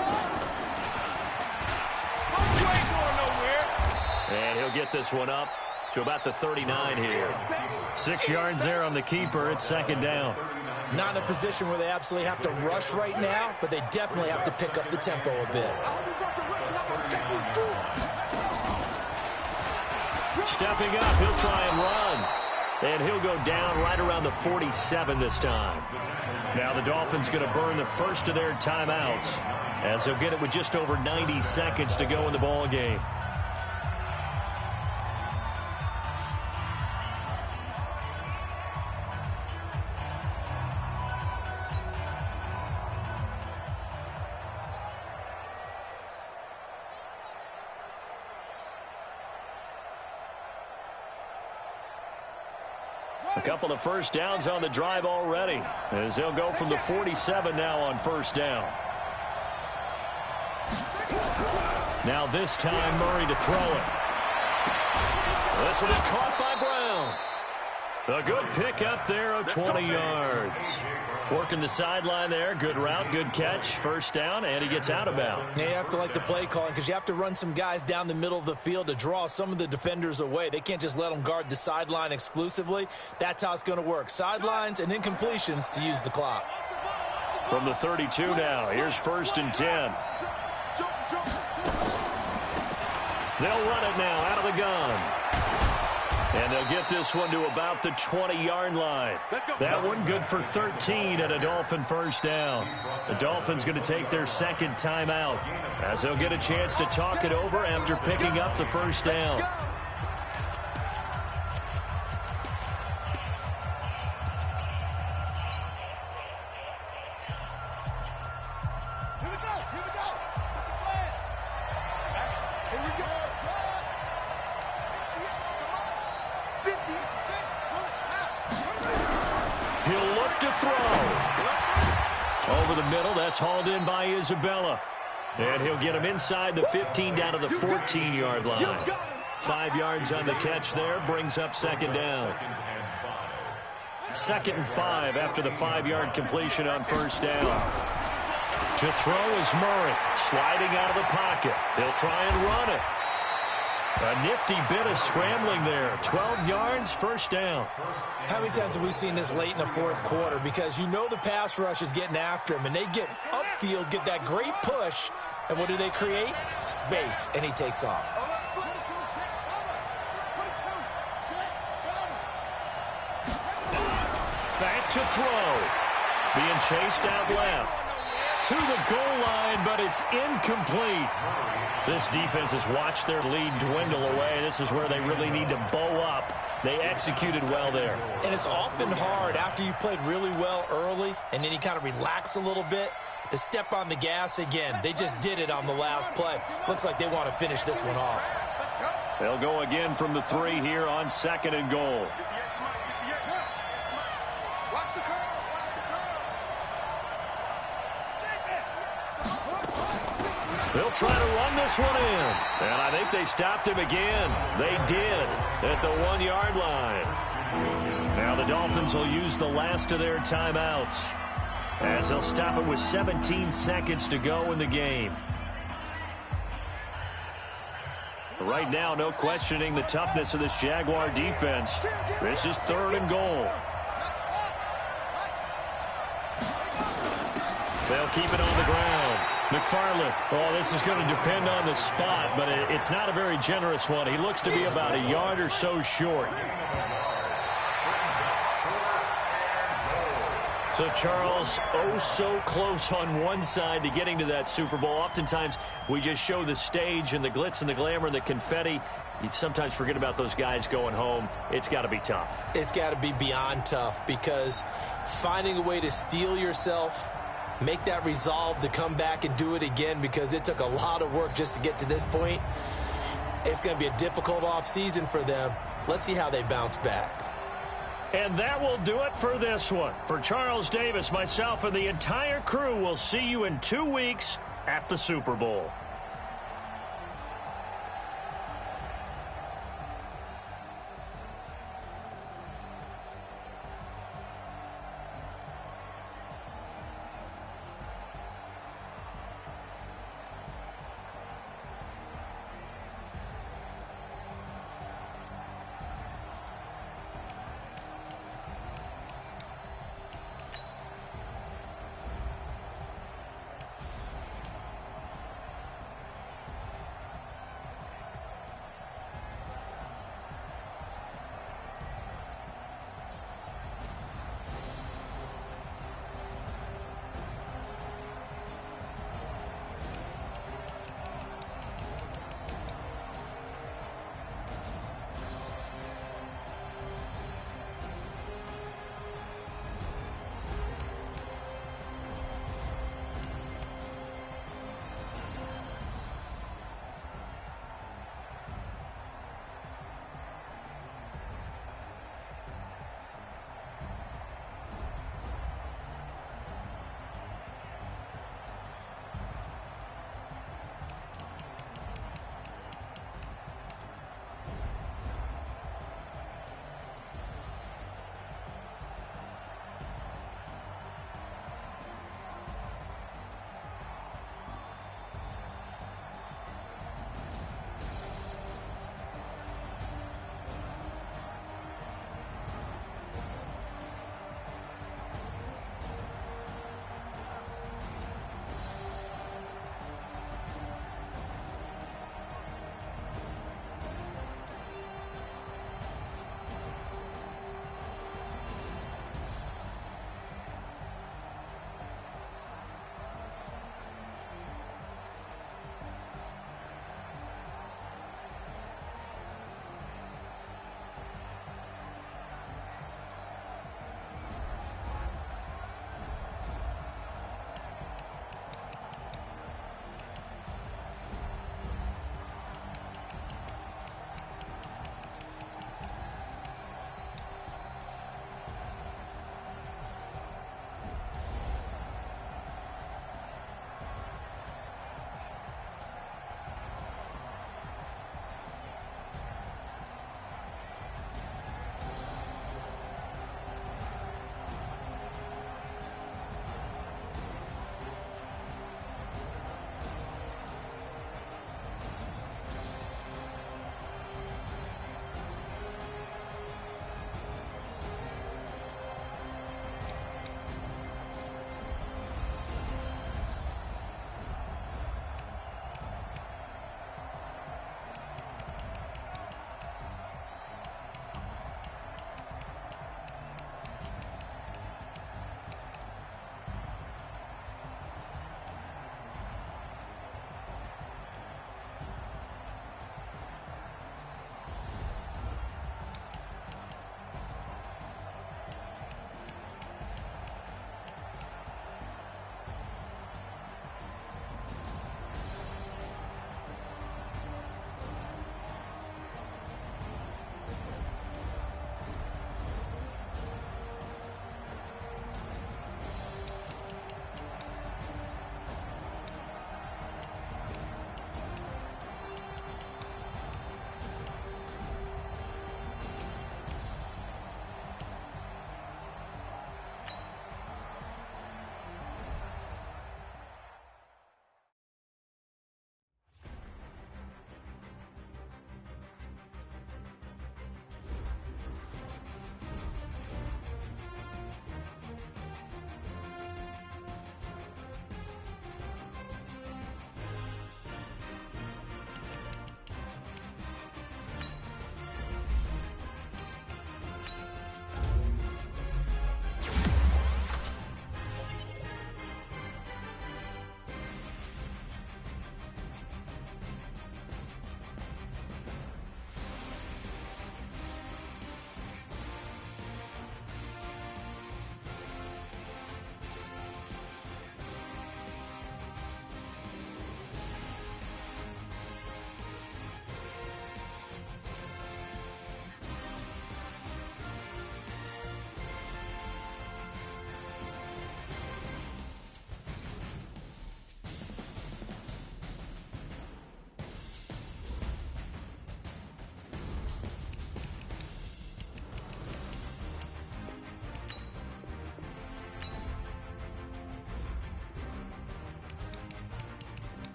And he'll get this one up to about the 39 here. 6 yards there on the keeper. It's 2nd down. Not in a position where they absolutely have to rush right now, but they definitely have to pick up the tempo a bit. Stepping up, he'll try and run. And he'll go down right around the 47 this time. Now the Dolphins going to burn the first of their timeouts as they'll get it with just over 90 seconds to go in the ball game. A couple of first downs on the drive already as they'll go from the 47 now on first down. Now this time Murray to throw it. This one is caught by Brown. A good pick up there of 20 yards. Working the sideline there. Good route, good catch. First down, and he gets out of bounds. Yeah, you have to like the play calling because you have to run some guys down the middle of the field to draw some of the defenders away. They can't just let them guard the sideline exclusively. That's how it's going to work. Sidelines and incompletions to use the clock. From the 32 now, here's 1st and 10. They'll run it now out of the gun. And they'll get this one to about the 20-yard line. That one good for 13 and a Dolphin first down. The Dolphins going to take their 2nd timeout as they'll get a chance to talk it over after picking up the first down. He'll look to throw. Over the middle, that's hauled in by Isabella. And he'll get him inside the 15 down to the 14-yard line. 5 yards on the catch there, brings up 2nd down. 2nd and 5 after the 5-yard completion on first down. To throw is Murray, sliding out of the pocket. He'll try and run it. A nifty bit of scrambling there. 12 yards, first down. How many times have we seen this late in the 4th quarter? Because you know the pass rush is getting after him, and they get upfield, get that great push, and what do they create? Space, and he takes off. Back to throw. Being chased out left. To the goal line, but it's incomplete. This defense has watched their lead dwindle away. This is where they really need to bow up. They executed well there. And it's often hard after you've played really well early and then you kind of relax a little bit to step on the gas again. They just did it on the last play. Looks like they want to finish this one off. They'll go again from the 3 here on 2nd and goal. They'll try to run this one in. And I think they stopped him again. They did at the 1-yard line. Now the Dolphins will use the last of their timeouts, as they'll stop it with 17 seconds to go in the game. Right now, no questioning the toughness of this Jaguar defense. This is 3rd and goal. They'll keep it on the ground. McFarland. Oh, this is going to depend on the spot, but it's not a very generous one. He looks to be about a yard or so short. So, Charles, oh so close on one side to getting to that Super Bowl. Oftentimes, we just show the stage and the glitz and the glamour and the confetti. You sometimes forget about those guys going home. It's got to be tough. It's got to be beyond tough, because finding a way to steel yourself, make that resolve to come back and do it again, because it took a lot of work just to get to this point. It's going to be a difficult offseason for them. Let's see how they bounce back. And that will do it for this one. For Charles Davis, myself, and the entire crew, we'll see you in 2 weeks at the Super Bowl.